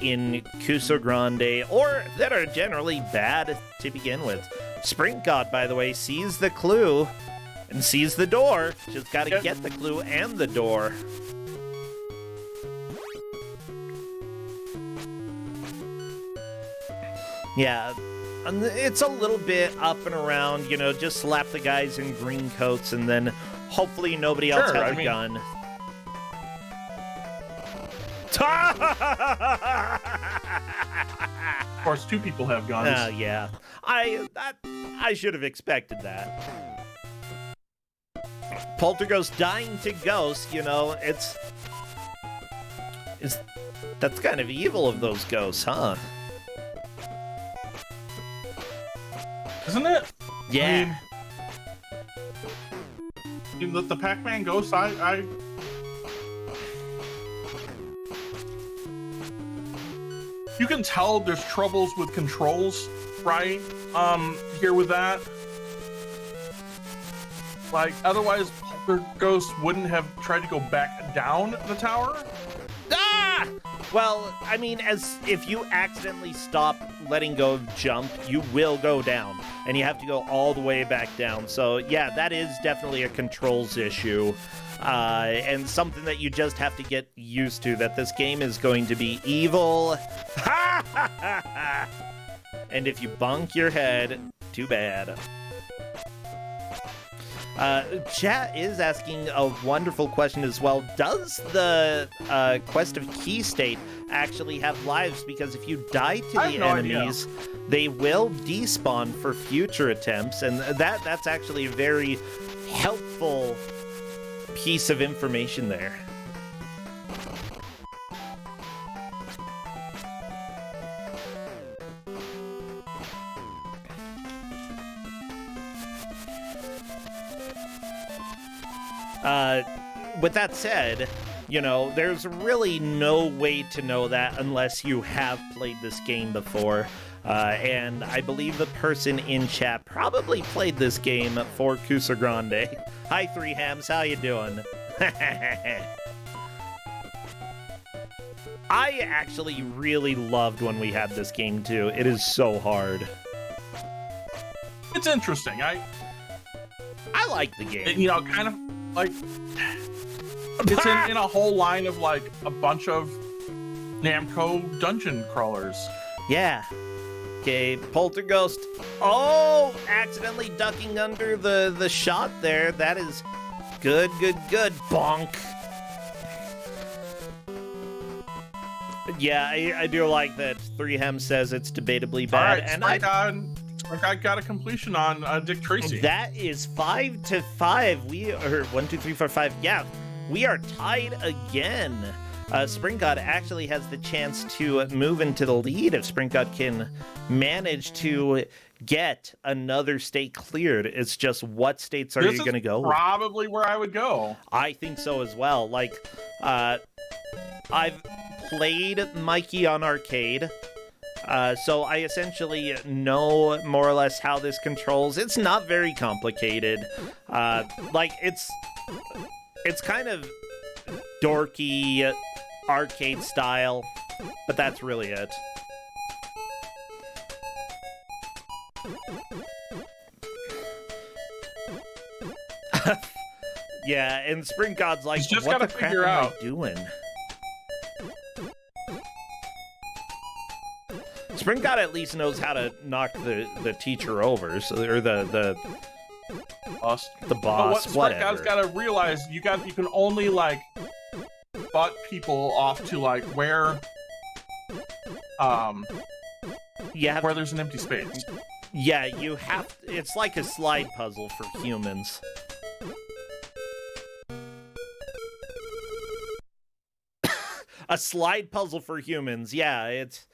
in Kusog7ande, or that are generally bad to begin with. Sprint God, by the way, sees the clue and sees the door. Just gotta get the clue and the door. Yeah, it's a little bit up and around, you know, just slap the guys in green coats and then hopefully nobody else has a gun. Of course, 2 people have guns. Yeah. I should have expected that. Poltergeist dying to ghost, you know, that's kind of evil of those ghosts, huh? Isn't it? Yeah. I mean, the Pac-Man ghost, you can tell there's troubles with controls, right? Here with that. Like, otherwise, Poltergeist wouldn't have tried to go back down the tower. Ah! Well, I mean, if you accidentally stop letting go of jump, you will go down, and you have to go all the way back down. So, yeah, that is definitely a controls issue, and something that you just have to get used to, that this game is going to be evil. Ha ha ha ha! And if you bonk your head, too bad. Chat is asking a wonderful question as well. Does the Quest of Key State actually have lives? Because if you die to the enemies, they will despawn for future attempts, and that's actually a very helpful piece of information there. With that said, you know, there's really no way to know that unless you have played this game before. And I believe the person in chat probably played this game for Kusog7ande. Hi, 3Hams, how you doing? I actually really loved when we had this game too. It is so hard. It's interesting. I like the game. You know, kind of like it's in a whole line of like a bunch of Namco dungeon crawlers. Yeah. Okay, Poltergeist. Oh, accidentally ducking under the shot there. That is good. Bonk. Yeah, I do like that 3Hem says it's debatably bad. All right, and I got a completion on Dick Tracy. That is 5-5. We are 1, 2, 3, 4, 5. Yeah, we are tied again. Spring God actually has the chance to move into the lead if Spring God can manage to get another state cleared. It's just what states are you going to go? Probably where I would go. I think so as well. Like, I've played Mikey on arcade. So I essentially know more or less how this controls. It's not very complicated. Like, it's kind of dorky arcade style, but that's really it. Yeah, and Spring God's like, just what gotta the crap figure am out. I doing? Spring God at least knows how to knock the teacher over, so, or the boss, but what Spring God's got to realize, you can only like butt people off to like where where there's an empty space. Yeah, you have. It's like a slide puzzle for humans. A slide puzzle for humans. Yeah, it's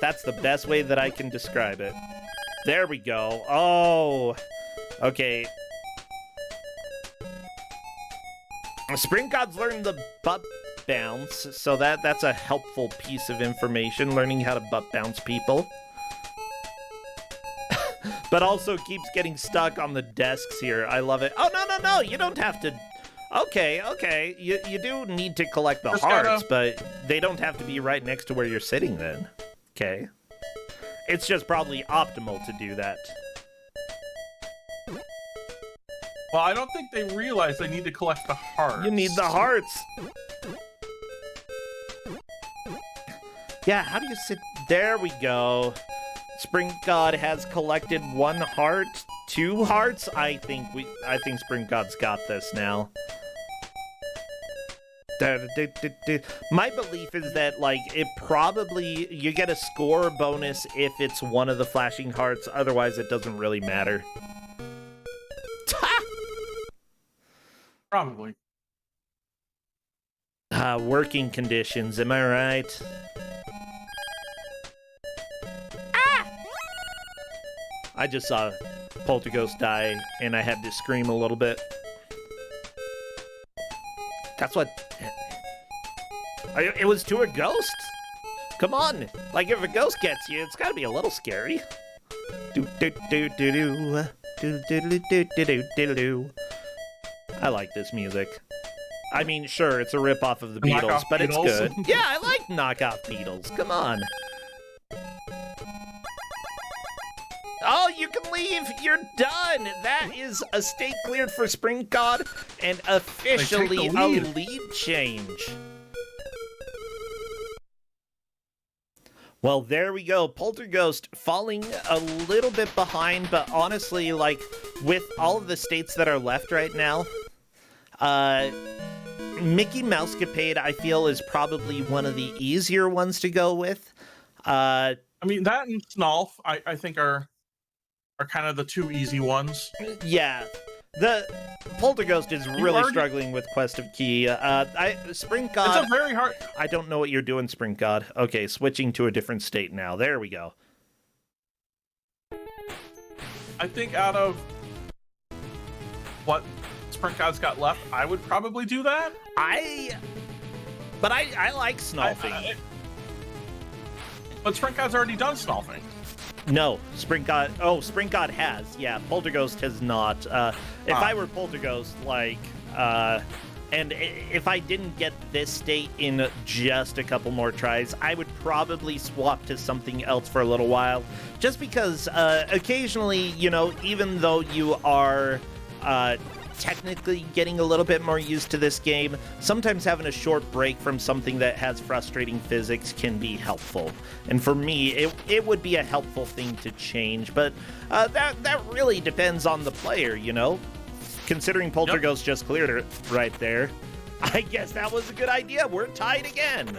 that's the best way that I can describe it. There we go. Oh, okay. Spring God's learned the butt bounce, so that's a helpful piece of information, learning how to butt bounce people. But also keeps getting stuck on the desks here. I love it. Oh, no, you don't have to... Okay, you do need to collect the hearts, but they don't have to be right next to where you're sitting then. Okay. It's just probably optimal to do that. Well, I don't think they realize they need to collect the hearts. You need the hearts. Yeah, how do you sit? There we go. Spring God has collected 1 heart, 2 hearts. I think Spring God's got this now. My belief is that, like, it probably, you get a score bonus if it's one of the flashing hearts, otherwise it doesn't really matter. Probably. Working conditions, am I right? Ah! I just saw Polterghost die, and I had to scream a little bit. That's what... It was to a ghost? Come on! Like, if a ghost gets you, it's gotta be a little scary. Do-do-do-do-do. Do-do-do-do-do-do-do. I like this music. I mean, sure, it's a rip-off of the Beatles, but it's good. Yeah, I like knockoff Beatles. Come on. Oh, you can leave. You're done. That is a state cleared for Spring God and officially a lead change. Well, there we go. Polterghost falling a little bit behind, but honestly, like, with all of the states that are left right now, Mickey Mousecapade, I feel, is probably one of the easier ones to go with. I mean, that and Snalf, I think, are kind of the 2 easy ones. Yeah. The Polterghost is really struggling with Quest of Key. Spring God... It's a very hard... I don't know what you're doing, Spring God. Okay, switching to a different state now. There we go. I think out of what Spring God's got left, I would probably do that. But I like Snalfing. But Spring God's already done Snalfing. No, Spring God... Oh, Spring God has. Yeah, Polterghost has not. If I were Polterghost, like... and if I didn't get this state in just a couple more tries, I would probably swap to something else for a little while. Just because occasionally, you know, even though you are... technically getting a little bit more used to this game, sometimes having a short break from something that has frustrating physics can be helpful. And for me, it would be a helpful thing to change, but that really depends on the player, you know? Considering Polterghost just cleared it right there, I guess that was a good idea. We're tied again.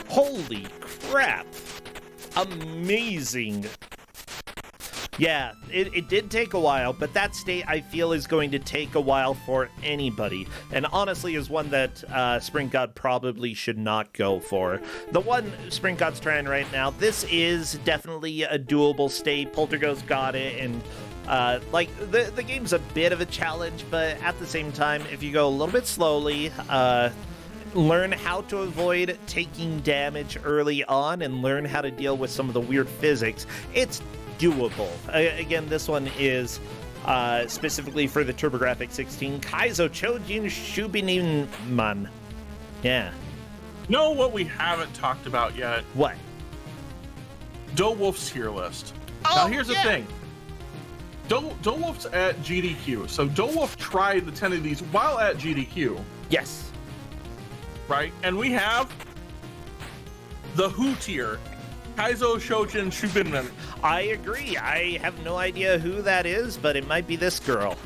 Holy crap. Amazing. Yeah, it did take a while, but that state, I feel, is going to take a while for anybody, and honestly is one that Spring God probably should not go for. The one Spring God's trying right now, this is definitely a doable state. Polterghost got it, and like, the game's a bit of a challenge, but at the same time, if you go a little bit slowly, learn how to avoid taking damage early on, and learn how to deal with some of the weird physics, it's doable. Again, this one is specifically for the TurboGrafx 16. Kaizo Chojin Shubinin-man. Yeah. Know what we haven't talked about yet? What? Wolf's tier list. Oh, now here's the thing. Wolf's at GDQ. So Wolf tried the 10 of these while at GDQ. Yes. Right? And we have the Who tier. Kaizo Shojin Shubinman. I agree. I have no idea who that is, but it might be this girl.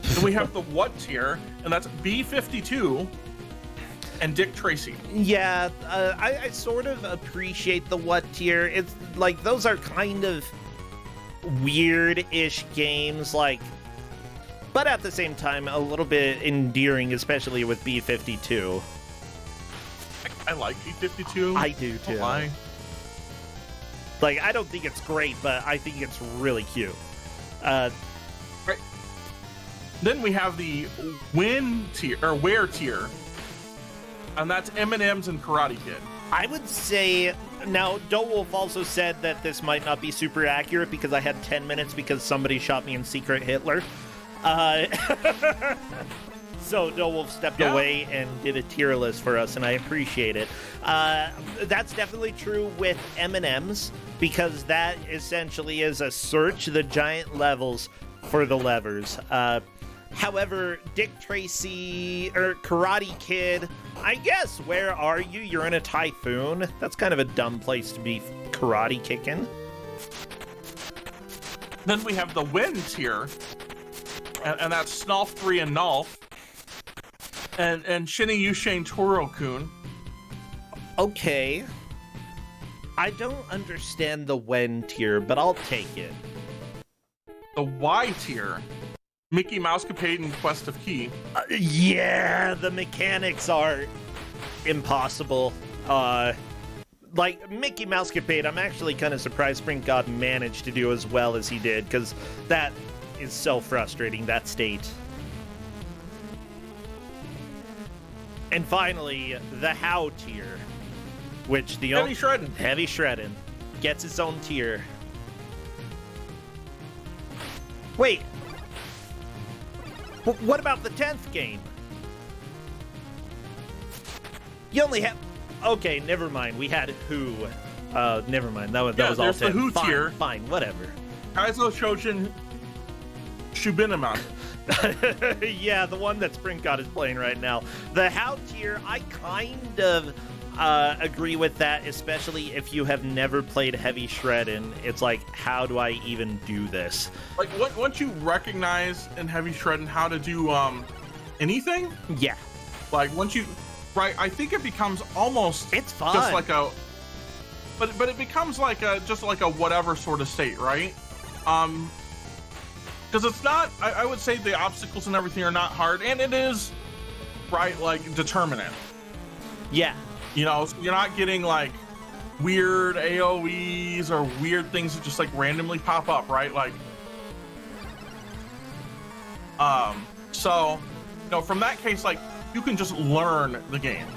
And we have the What tier, and that's B52 and Dick Tracy. Yeah, I sort of appreciate the What tier. It's like, those are kind of weird-ish games, like, but at the same time, a little bit endearing, especially with B52. I like B52. I do too. Why? Like, I don't think it's great, but I think it's really cute. Right. Then we have the win tier, or wear tier, and that's M&M's and Karate Kid. I would say, now, Wolf also said that this might not be super accurate because I had 10 minutes because somebody shot me in Secret Hitler. So Wolf stepped away and did a tier list for us, and I appreciate it. That's definitely true with M&M's because that essentially is a search the giant levels for the levers. However, Dick Tracy, or Karate Kid, I guess, where are you? You're in a typhoon? That's kind of a dumb place to be karate kicking. Then we have the win tier, and that's Snalf 3 and Nulf, and Shinny Yushane Toro-kun. Okay. I don't understand the when tier, but I'll take it. The Y tier, Mickey Mousecapade and Quest of Key. Yeah, the mechanics are impossible. Like, Mickey Mousecapade, I'm actually kind of surprised Spring God managed to do as well as he did, because that is so frustrating, that state. And finally, the How tier, which the Heavy Shreddin'. Heavy Shreddin' gets its own tier. Wait. What about the 10th game? You only have... Okay, never mind. We had Who. Never mind. That was all there's 10. the Who Fine, tier. Fine, whatever. Kaizo Shojin Shubinaman. Yeah, the one that Spring God is playing right now. The How tier, I kind of agree with that, especially if you have never played Heavy Shreddin'. It's like, how do I even do this? Like, once you recognize in Heavy Shreddin' how to do anything, Yeah. like once you, right? I think it becomes almost It's fun. just like a, but it becomes like a just like a whatever sort of state, right? Because it's not. I would say the obstacles and everything are not hard, and it is, right? Like determinate. Yeah. You know, so you're not getting like weird AoEs or weird things that just like randomly pop up, right? Like, so, you know, from that case, like you can just learn the game.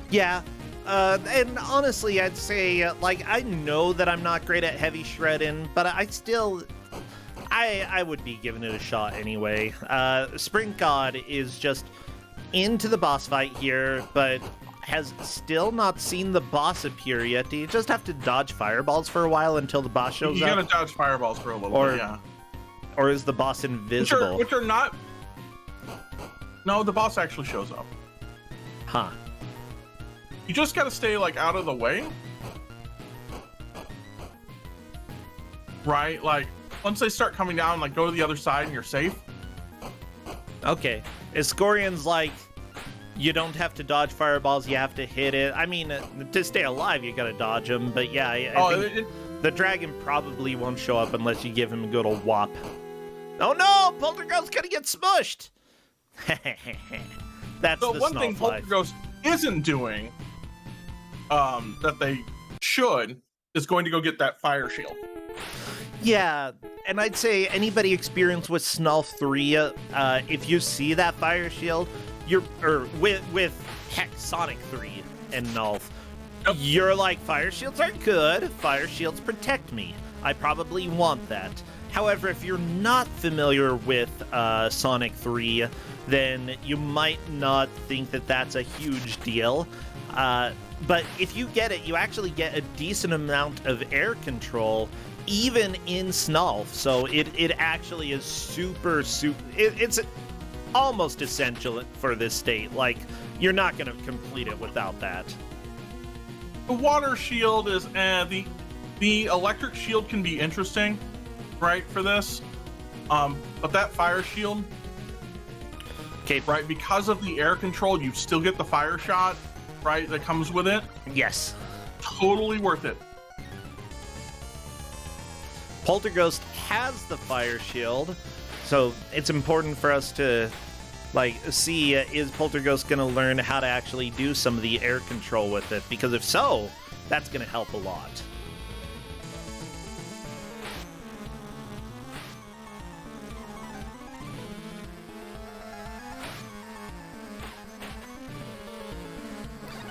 Yeah. And honestly, I'd say, like, I know that I'm not great at Heavy Shreddin', but I still... I would be giving it a shot anyway. Spring God is just into the boss fight here, but has still not seen the boss appear yet. Do you just have to dodge fireballs for a while until the boss shows You up? gotta dodge fireballs for a little bit, yeah. Or is the boss invisible? Which are not... No, the boss actually shows up. Huh. You just gotta stay, like, out of the way. Right? Like, once they start coming down, like, go to the other side and you're safe. Okay. Iscorian's like, you don't have to dodge fireballs, you have to hit it. I mean, to stay alive, you gotta dodge them, but yeah, I think the dragon probably won't show up unless you give him a good old whop. Oh no! Poltergeist's gonna get smushed! That's so the one thing life. Poltergeist isn't doing, that they should, is going to go get that fire shield. Yeah, and I'd say anybody experienced with Snalf 3, if you see that fire shield, with heck, Sonic 3 and Nulf, Yep. you're like, fire shields are good, fire shields protect me. I probably want that. However, if you're not familiar with Sonic 3, then you might not think that that's a huge deal. But if you get it, you actually get a decent amount of air control, even in Snalf. So it actually is super, it's almost essential for this state. Like, you're not going to complete it without that. The water shield is, the electric shield can be interesting, right, for this. But that fire shield, Okay, right, because of the air control, you still get the fire shot, right, that comes with it. yes. Totally worth it. Poltergeist has the fire shield, so it's important for us to, like, see, is Poltergeist going to learn how to actually do some of the air control with it? Because if so, that's going to help a lot.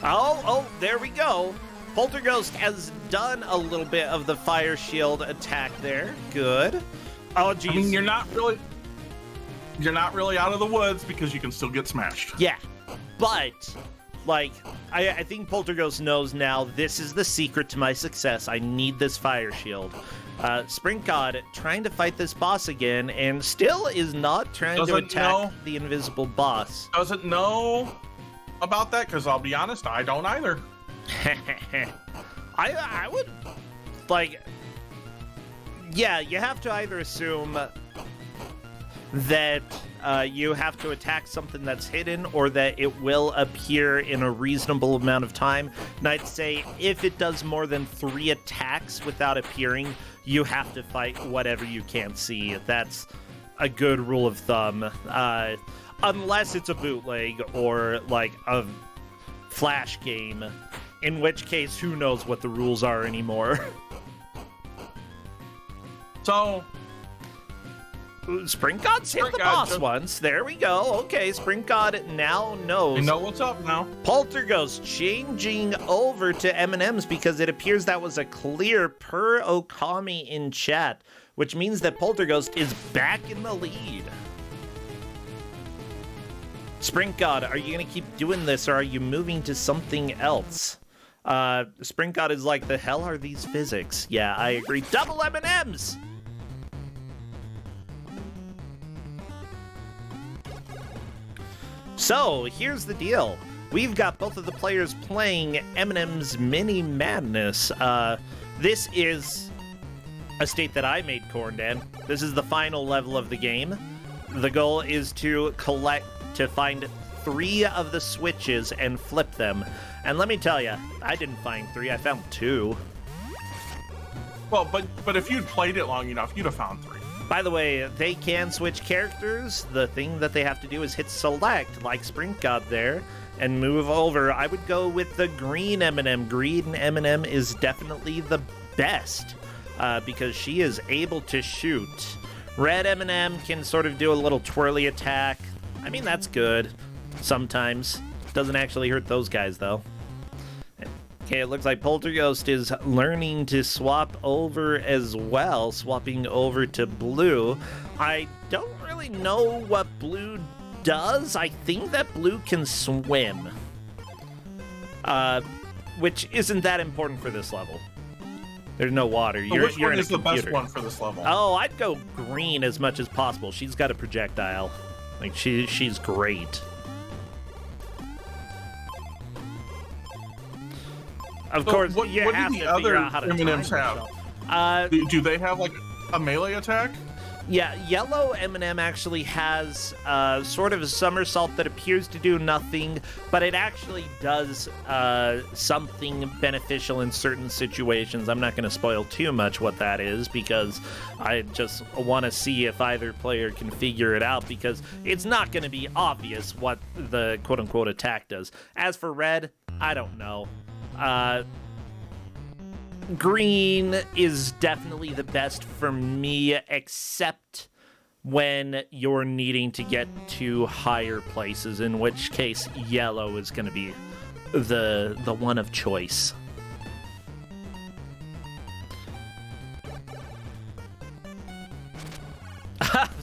Oh, there we go. Poltergust has done a little bit of the fire shield attack there. Good. Oh, geez. I mean, you're not really out of the woods because you can still get smashed. Yeah, but like I think Poltergust knows now this is the secret to my success. I need this fire shield. Sprint God trying to fight this boss again and still is not trying to attack the invisible boss. Doesn't know about that because I'll be honest, I don't either. I would like, yeah, you have to either assume that you have to attack something that's hidden or that it will appear in a reasonable amount of time. And I'd say if it does more than 3 attacks without appearing, you have to fight whatever you can't see. That's a good rule of thumb. Unless it's a bootleg or like a Flash game, in which case who knows what the rules are anymore. So Sprint God's hit the boss once. There we go. Okay, Sprint God now knows. You know what's up now. Poltergust changing over to M&Ms because it appears that was a clear per Okami in chat, which means that Poltergust is back in the lead. Sprint God, are you going to keep doing this or are you moving to something else? Sprint God is like, the hell are these physics? Yeah, I agree. Double M&Ms! So, here's the deal. We've got both of the players playing M&M's Mini Madness. This is a state that I made, Corndan. This is the final level of the game. The goal is to find 3 of the switches and flip them. And let me tell you, I didn't find 3, I found 2. Well, but if you'd played it long enough, you'd have found 3. By the way, they can switch characters. The thing that they have to do is hit select, like Sprint God there, and move over. I would go with the green M&M. Green M&M is definitely the best because she is able to shoot. Red M&M can sort of do a little twirly attack. I mean, that's good sometimes. Doesn't actually hurt those guys, though. Okay, it looks like Poltergust is learning to swap over as well, swapping over to blue. I don't really know what blue does. I think that blue can swim, which isn't that important for this level. There's no water. Which one is the computer. best one for this level? Oh, I'd go green as much as possible. She's got a projectile. Like, she's great. Of course, you have to figure out how to time yourself. Do they have, like, a melee attack? Yeah, yellow M&M actually has sort of a somersault that appears to do nothing, but it actually does something beneficial in certain situations. I'm not going to spoil too much what that is because I just want to see if either player can figure it out because it's not going to be obvious what the quote-unquote attack does. As for red, I don't know. Green is definitely the best for me, except when you're needing to get to higher places, in which case yellow is going to be the one of choice.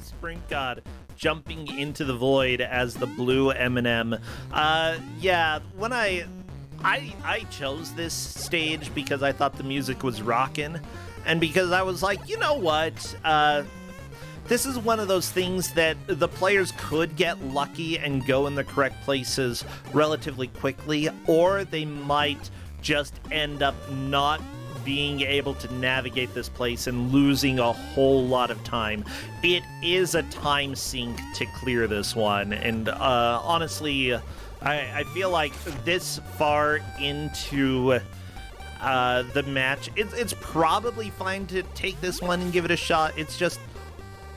Sprint God jumping into the void as the blue M&M. Yeah, when I chose this stage because I thought the music was rockin', and because I was like, you know what? This is one of those things that the players could get lucky and go in the correct places relatively quickly, or they might just end up not being able to navigate this place and losing a whole lot of time. It is a time sink to clear this one, and honestly, I feel like this far into the match, it's probably fine to take this one and give it a shot. It's just,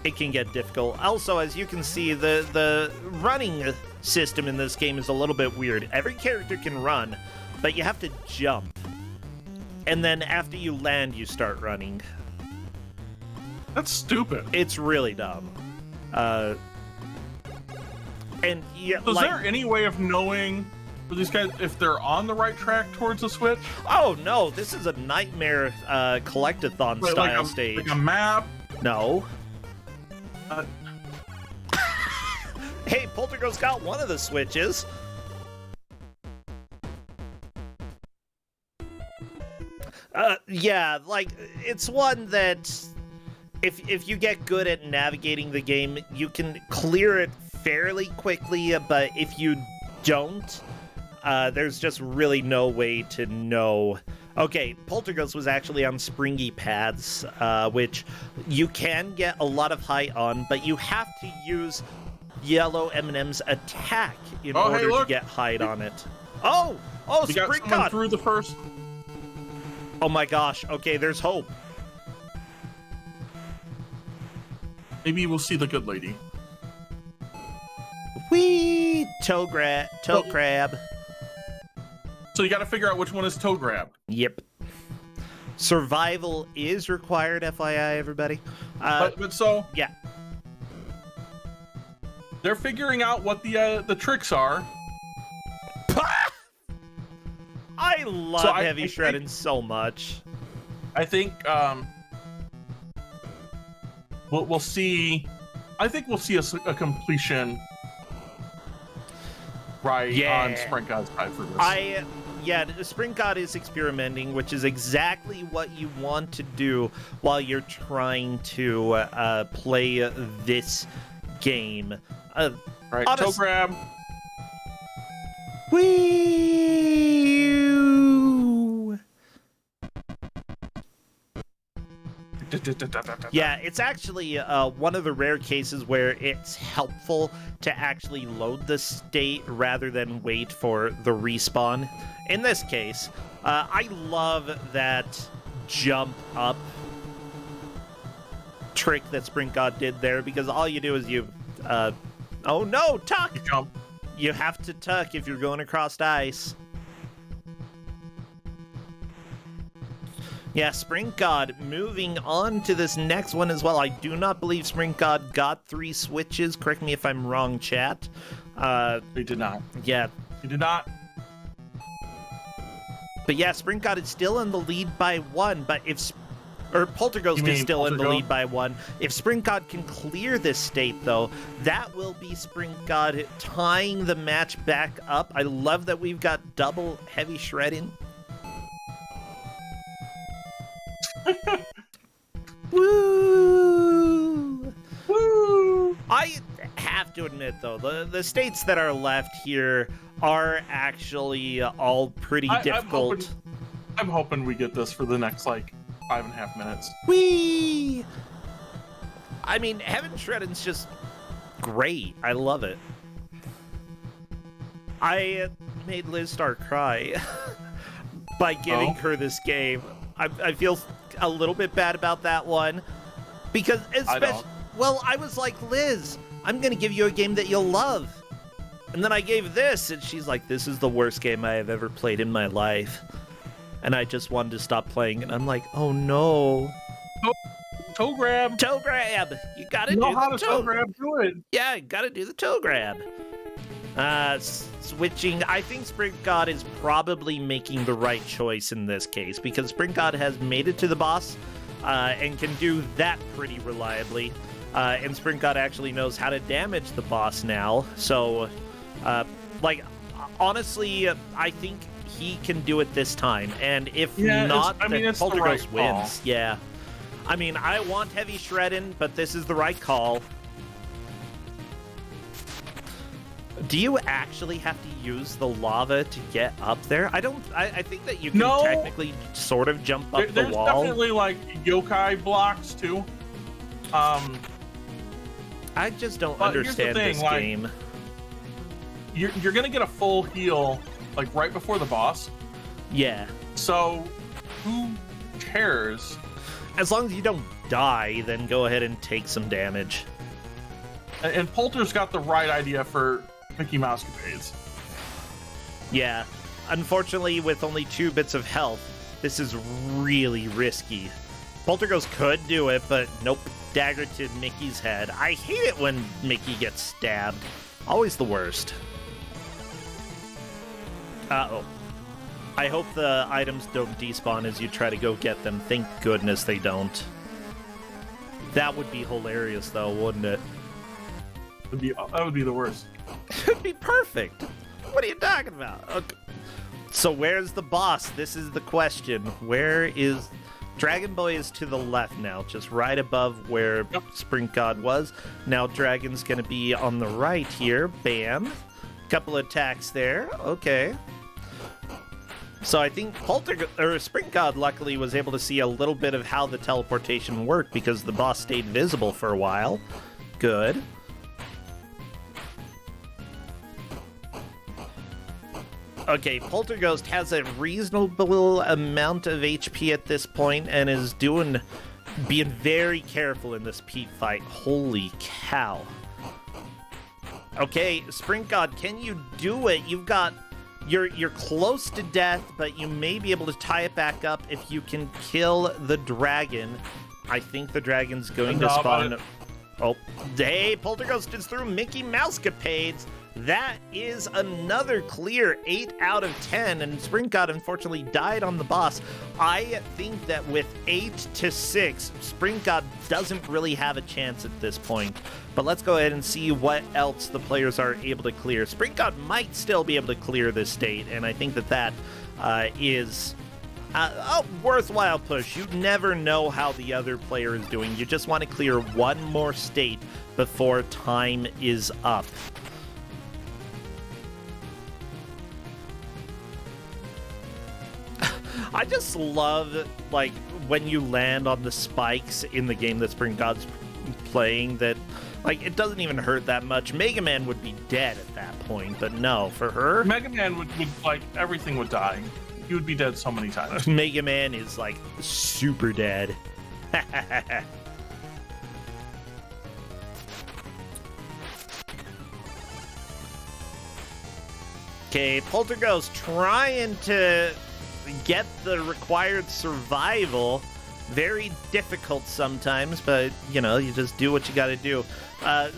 it can get difficult. Also, as you can see, the running system in this game is a little bit weird. Every character can run, but you have to jump. And then after you land, you start running. That's stupid. It's really dumb. And yeah, is there any way of knowing for these guys if they're on the right track towards the switch? Oh no, this is a nightmare collectathon style stage. Like a map? No. Hey, Polterghost got one of the switches. Yeah, like, it's one that if you get good at navigating the game, you can clear it fairly quickly, but if you don't, there's just really no way to know. Okay, Polterghost was actually on springy paths, which you can get a lot of height on, but you have to use yellow M&M's attack in order to get height on it. Oh, we got someone through the first. Oh my gosh, okay, there's hope. Maybe we'll see the good lady. Whee! Toe crab. So you gotta figure out which one is toe grab. Yep. Survival is required, FYI, everybody. But so... Yeah. They're figuring out what the tricks are. I love Heavy Shredding so much. I think we'll see. I think we'll see a completion on Sprint God's side for this. Yeah, Sprint God is experimenting, which is exactly what you want to do while you're trying to play this game. Right, toe grab. Whee! Yeah, it's actually one of the rare cases where it's helpful to actually load the state rather than wait for the respawn. In this case, I love that jump up trick that Sprint God did there, because all you do is you... oh no, tuck! Jump. You have to tuck if you're going across ice. Yeah, Sprint God moving on to this next one as well. I do not believe Sprint God got 3 switches. Correct me if I'm wrong, chat. He did not. Yeah. He did not. But yeah, Sprint God is still in the lead by 1, but if... Or Polterghost is still in the lead by 1. If Sprint God can clear this state, though, that will be Sprint God tying the match back up. I love that we've got double heavy shredding. Woo! Woo! I have to admit, though, the states that are left here are actually all pretty difficult. I'm hoping we get this for the next, 5.5 minutes. Whee! I mean, Heaven Shredding's just great. I love it. I made Liz start cry by giving her this game. I feel a little bit bad about that one. Because, especially... Well, I was like, Liz, I'm going to give you a game that you'll love. And then I gave this, and she's like, this is the worst game I have ever played in my life. And I just wanted to stop playing, and I'm like, oh no. Toe grab. Toe grab. You gotta do the toe grab. Do it. Yeah, you gotta do the toe grab. Switching. I think Sprint God is probably making the right choice in this case, because Sprint God has made it to the boss and can do that pretty reliably. And Sprint God actually knows how to damage the boss now. So, honestly, I think he can do it this time, and if not, then Polterghost wins. Yeah. I mean, I want heavy shredding, but this is the right call. Do you actually have to use the lava to get up there? I think that you can technically sort of jump up the wall. There's definitely, yokai blocks, too. I just don't understand this game. You're gonna get a full heal right before the boss. Yeah. So, who cares? As long as you don't die, then go ahead and take some damage. And Polter's got the right idea for Mickey Mouse capades. Yeah. Unfortunately, with only 2 bits of health, this is really risky. Polterghost could do it, but nope. Dagger to Mickey's head. I hate it when Mickey gets stabbed. Always the worst. Uh-oh. I hope the items don't despawn as you try to go get them. Thank goodness they don't. That would be hilarious, though, wouldn't it? That would be the worst. It'd be perfect. What are you talking about? Okay. So where's the boss? This is the question. Where is... Dragon Boy is to the left now, just right above where Sprint God was. Now Dragon's going to be on the right here. Bam. Couple attacks there. Okay. So I think Sprint God luckily was able to see a little bit of how the teleportation worked because the boss stayed visible for a while. Good. Okay, Polterghost has a reasonable amount of HP at this point and is being very careful in this Pete fight. Holy cow. Okay, Sprint God, can you do it? You're close to death, but you may be able to tie it back up if you can kill the dragon. I think the dragon's going to spawn. Oh, hey, Polterghost is through Mickey Mouse capades. That is another clear 8 out of 10, and Sprint God unfortunately died on the boss. I think that with 8 to 6, Sprint God doesn't really have a chance at this point. But let's go ahead and see what else the players are able to clear. Sprint God might still be able to clear this state, and I think that is a worthwhile push. You never know how the other player is doing. You just want to clear one more state before time is up. I just love, like, when you land on the spikes in the game that Sprint God's playing, that, like, it doesn't even hurt that much. Mega Man would be dead at that point, but no, for her... Mega Man would like, everything would die. He would be dead so many times. Mega Man is, like, super dead. Okay, Polterghost trying to get the required survival. Very difficult sometimes, but, you know, you just do what you gotta do.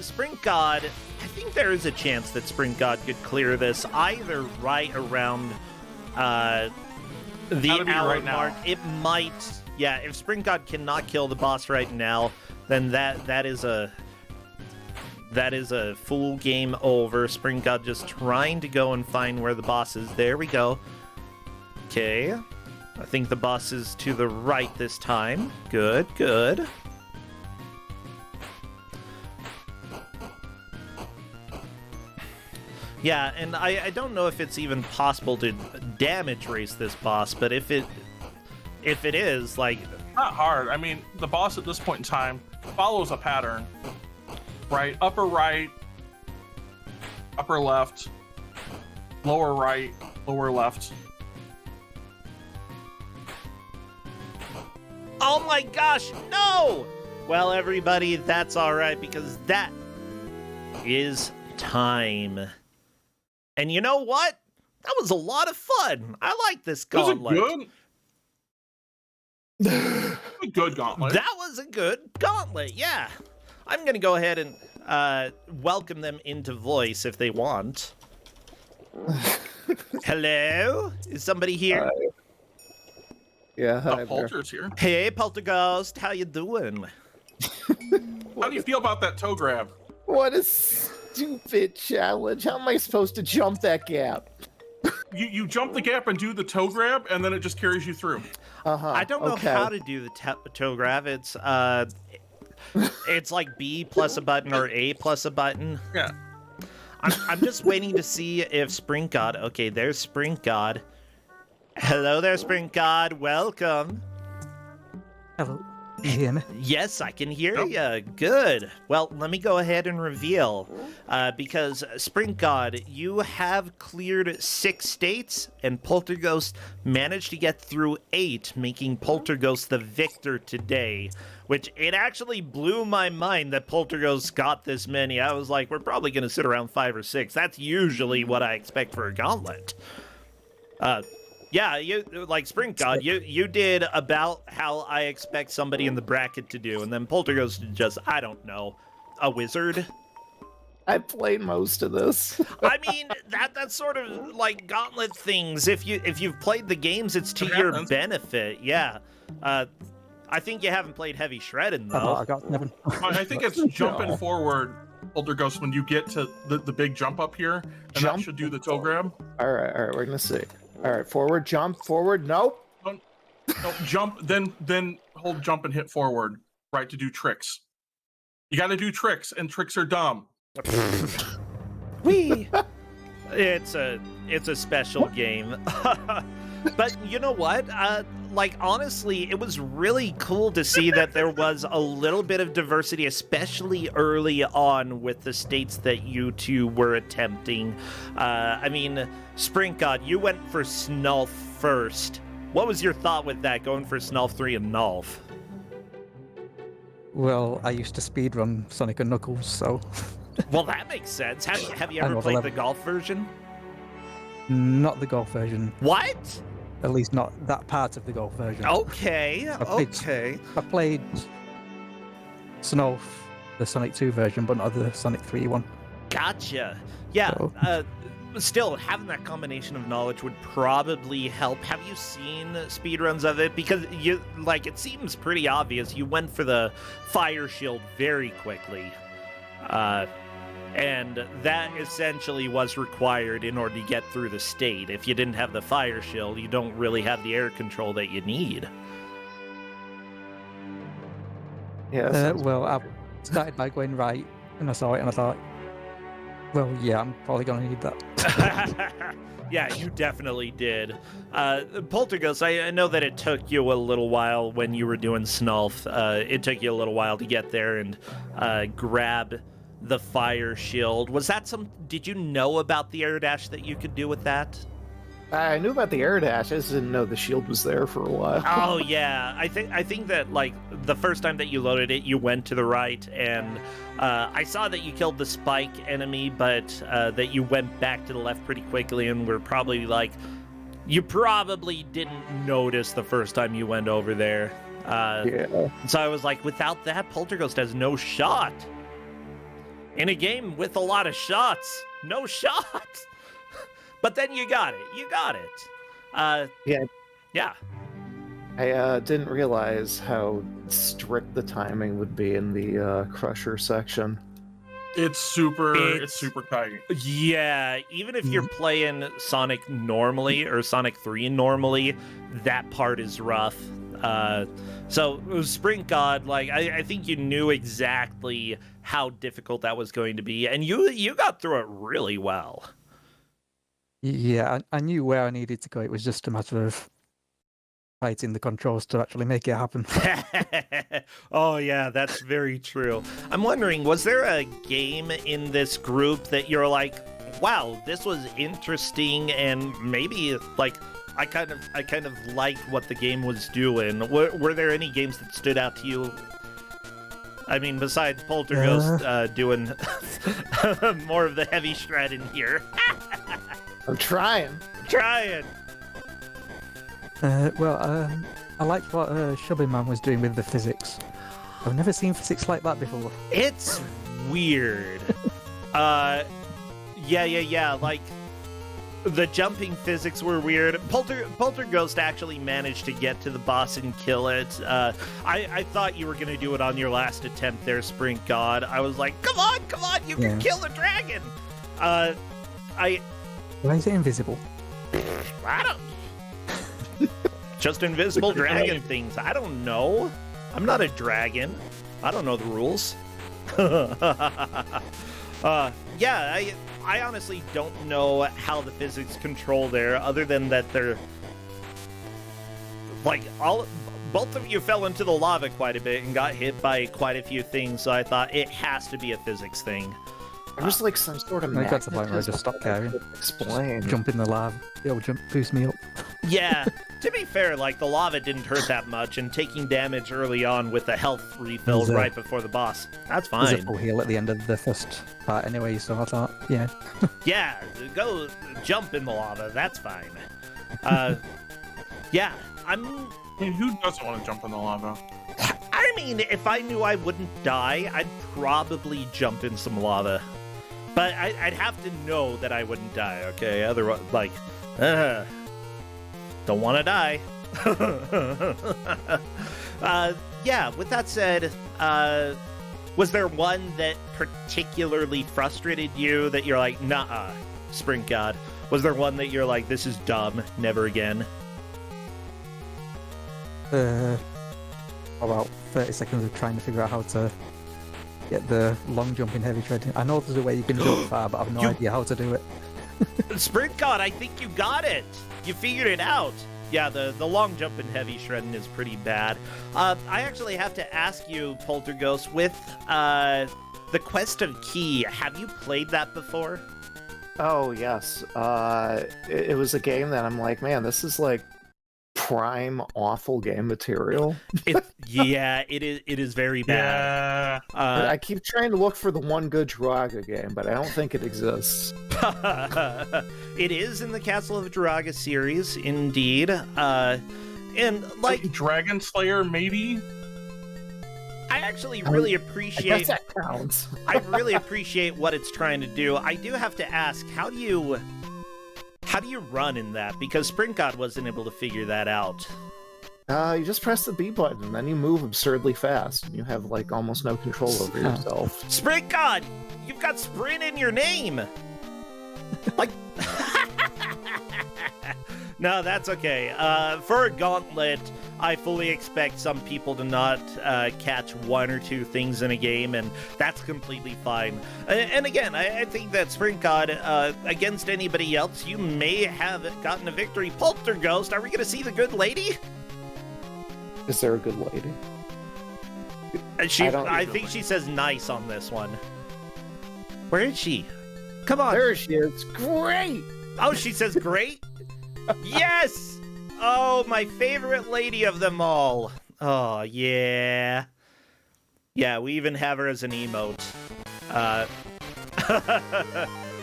Sprint God, I think there is a chance that Sprint God could clear this either right around the hour mark. It might, yeah, if Sprint God cannot kill the boss right now, then that is a full game over. Sprint God just trying to go and find where the boss is. There we go. Okay, I think the boss is to the right this time. Good, good. Yeah, and I don't know if it's even possible to damage race this boss, but if it is, like... Not hard. I mean, the boss at this point in time follows a pattern. Right, upper left, lower right, lower left. Oh my gosh, no! Well, everybody, that's all right, because that is time. And you know what? That was a lot of fun. I like this gauntlet. Was it good? A good gauntlet. That was a good gauntlet, yeah. I'm going to go ahead and welcome them into voice if they want. Hello? Is somebody here? Yeah, hi, Polter's here. Hey, Polterghost, how you doing? How do you feel about that toe grab? What a stupid challenge. How am I supposed to jump that gap? You jump the gap and do the toe grab, and then it just carries you through. I don't know how to do the toe grab. It's like B plus a button or A plus a button. Yeah. I'm just waiting to see if Sprint God... Okay, there's Sprint God. Hello there, Sprint God. Welcome. Hello. Can you hear me? Yes, I can hear you. Good. Well, let me go ahead and reveal. Because, Sprint God, you have cleared 6 states, and Polterghost managed to get through 8, making Polterghost the victor today. Which, it actually blew my mind that Polterghost got this many. I was like, we're probably going to sit around 5 or 6. That's usually what I expect for a gauntlet. Yeah, you, like Sprint God, you did about how I expect somebody in the bracket to do, and then Polterghost just, I don't know, a wizard? I played most of this. I mean, that's sort of like Gauntlet things. If you've played the games, it's to It your happens. benefit. Yeah. I think you haven't played Heavy Shredding I though. got never. I think it's jumping forward, Poltergust, when you get to the big jump up here, and Jump that should do the toe grab. All right, we're gonna see. All right, forward, jump, forward. Nope. No, jump, then hold jump and hit forward, right, to do tricks. You got to do tricks, and tricks are dumb. Wee. It's a special game. But you know what? Like, honestly, it was really cool to see that there was a little bit of diversity, especially early on with the states that you two were attempting. I mean, Sprint God, you went for Snulf first. What was your thought with that, going for Snulf 3 and Nulf? Well, I used to speedrun Sonic and Knuckles, so Well, that makes sense. Have you I ever know the played the level. golf version? not the golf version. What? At least not that part of the golf version. Okay, played- okay. I played Snowf, the Sonic 2 version, but not the Sonic 3 one. Gotcha. Yeah, So- still, having that combination of knowledge would probably help. Have you seen speedruns of it? Because it seems pretty obvious. You went for the fire shield very quickly. And that essentially was required in order to get through the state. If you didn't have the fire shield, you don't really have the air control that you need. Yeah. Well, I started by going right, and I saw it, and I thought, well, yeah, I'm probably going to need that. Yeah, you definitely did. Poltergust, I know that it took you a little while when you were doing Snulf. It took you a little while to get there and grab the fire shield. Was that did you know about the air dash that you could do with that? I knew about the air dash. I just didn't know the shield was there for a while. Oh yeah, I think that like the first time that you loaded it, you went to the right, and I saw that you killed the spike enemy, but that you went back to the left pretty quickly, and were probably like, you probably didn't notice the first time you went over there. Yeah. So I was like, without that, Poltergust has no shot. In a game with a lot of shots, no shot. But then you got it. You got it. Yeah. Yeah. I didn't realize how strict the timing would be in the Crusher section. It's super tight. Yeah. Even if you're playing Sonic normally or Sonic 3 normally, that part is rough. So Sprint God, like I think you knew exactly how difficult that was going to be, and you got through it really well. Yeah, I knew where I needed to go. It was just a matter of fighting the controls to actually make it happen. Oh yeah, that's very true. I'm wondering, was there a game in this group that you're like, wow, this was interesting, and maybe like I kind of liked what the game was doing? Were there any games that stood out to you? I mean, besides Poltergust doing more of the heavy shred in here. I'm trying. Trying. I liked what Shubby Man was doing with the physics. I've never seen physics like that before. It's weird. Yeah. Like, the jumping physics were weird. Poltergust actually managed to get to the boss and kill it. I thought you were going to do it on your last attempt there, Sprint God. I was like, come on, you can kill the dragon. Why is it invisible? I don't... Just invisible dragon things. I don't know. I'm not a dragon. I don't know the rules. Yeah, I honestly don't know how the physics control there, other than that they're... Like, both of you fell into the lava quite a bit and got hit by quite a few things, so I thought it has to be a physics thing. There was like some sort of I got to the point where I just stopped caring. Explain. Jump in the lava. It'll boost me up. Yeah, to be fair, like, the lava didn't hurt that much, and taking damage early on with a health refill There's a- right before the boss, that's There's a fine. full heal at the end of the first part anyway, so I thought, yeah. Yeah, go jump in the lava, that's fine. Yeah, I mean, who doesn't want to jump in the lava? I mean, if I knew I wouldn't die, I'd probably jump in some lava. But I'd have to know that I wouldn't die, okay? Otherwise, like, don't want to die. Yeah, with that said, was there one that particularly frustrated you that you're like, nah, Sprint God? Was there one that you're like, this is dumb, never again? About 30 seconds of trying to figure out how to get the long jump in heavy shredding. I know there's a way you can jump far, but I have no idea how to do it. Sprint God, I think you got it. You figured it out. Yeah, the long jump in heavy shredding is pretty bad. I actually have to ask you, Polterghost, with the Quest of Key, have you played that before? Oh, yes. It was a game that I'm like, man, this is like prime awful game material. Yeah, it is very bad. Yeah. I keep trying to look for the one good Draga game, but I don't think it exists. It is in the Castle of Draga series, indeed. And like Dragon Slayer, maybe? I actually really appreciate. I guess that counts. I really appreciate what it's trying to do. I do have to ask, how do you run in that? Because Sprint God wasn't able to figure that out. You just press the B button, and then you move absurdly fast, and you have like almost no control over yourself. Sprint God, you've got sprint in your name. Like, no, that's okay. For a Gauntlet, I fully expect some people to not catch one or two things in a game, and that's completely fine. And again, I think that Sprint God, against anybody else, you may have gotten a victory. Polterghost, are we going to see the good lady? Is there a good lady? I think she says nice on this one. Where is she? Come on. There she is. Great! Oh, she says great? Yes! Oh, my favorite lady of them all. Oh, yeah. Yeah, we even have her as an emote.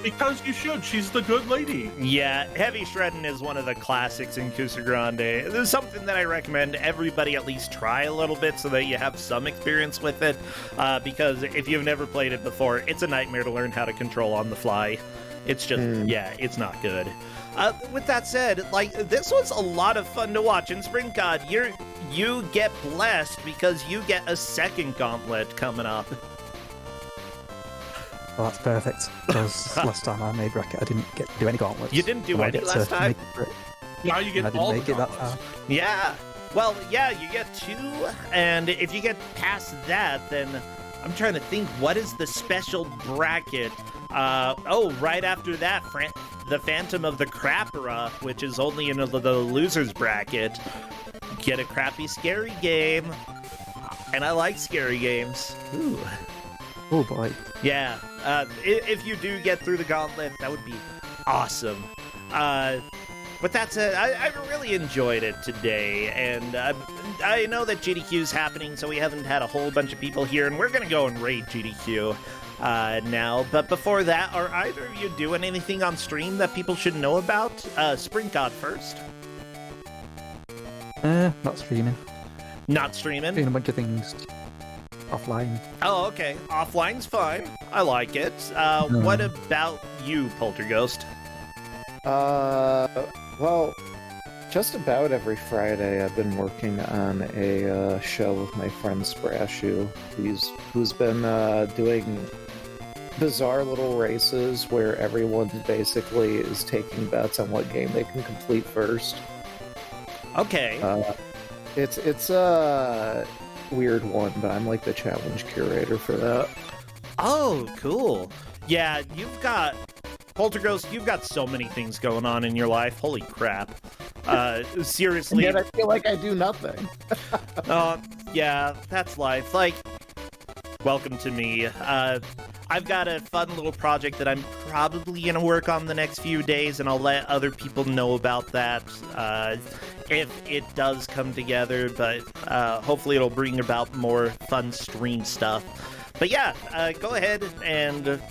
Because you should. She's the good lady. Yeah, heavy shredding is one of the classics in Kusog7ande. This is something that I recommend everybody at least try a little bit so that you have some experience with it. Because if you've never played it before, it's a nightmare to learn how to control on the fly. It's just, yeah, it's not good. With that said, like, this was a lot of fun to watch. And Sprint God, you get blessed because you get a second Gauntlet coming up. Well, that's perfect, because last time I made bracket, I didn't get to do any gauntlets. You didn't do So I any get last to time? make it for it. Now you get I didn't all make the it that gauntlets. far. Yeah. Well, yeah, you get 2, and if you get past that, then I'm trying to think, what is the special bracket? Right after that, the Phantom of the Crappera, which is only in the loser's bracket. Get a crappy scary game. And I like scary games. Ooh. Oh boy. Yeah, if you do get through the Gauntlet, that would be awesome. But that's it. I really enjoyed it today, and I know that GDQ is happening, so we haven't had a whole bunch of people here, and we're going to go and raid GDQ now. But before that, are either of you doing anything on stream that people should know about? Sprint God first. Not streaming. Not streaming? Doing a bunch of things offline. Oh, okay. Offline's fine. I like it. What about you, Polterghost? Well, just about every Friday I've been working on a show with my friend Sprashu, who's been doing bizarre little races where everyone basically is taking bets on what game they can complete first. Okay. It's a weird one, but I'm like the challenge curator for that. Oh, cool. Yeah, Polterghost, you've got so many things going on in your life. Holy crap. Seriously. And yet I feel like I do nothing. Yeah, that's life. Like, welcome to me. I've got a fun little project that I'm probably going to work on the next few days, and I'll let other people know about that if it does come together, but hopefully it'll bring about more fun stream stuff. But yeah, go ahead and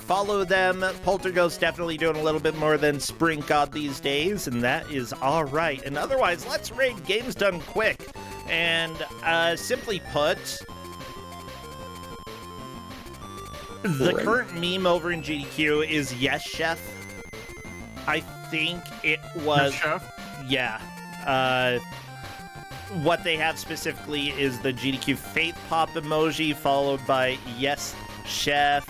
follow them. Polterghost definitely doing a little bit more than Sprint God these days, and that is all right. And otherwise, let's raid Games Done Quick. And simply put, The Right. current meme over in GDQ is Yes Chef. I think it was Chef. yeah. What they have specifically is the GDQ Faith Pop emoji followed by Yes Chef.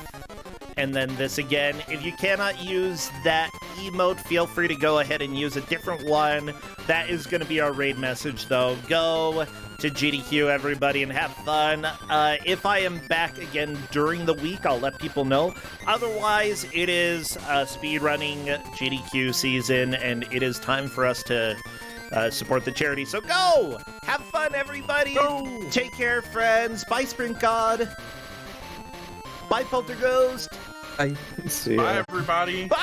And then this again. If you cannot use that emote, feel free to go ahead and use a different one. That is going to be our raid message, though. Go to GDQ, everybody, and have fun. If I am back again during the week, I'll let people know. Otherwise, it is speedrunning GDQ season, and it is time for us to support the charity. So go! Have fun, everybody! Go! Take care, friends. Bye, Sprint God. Bye, Polterghost. I See ya. Bye, everybody. Bye!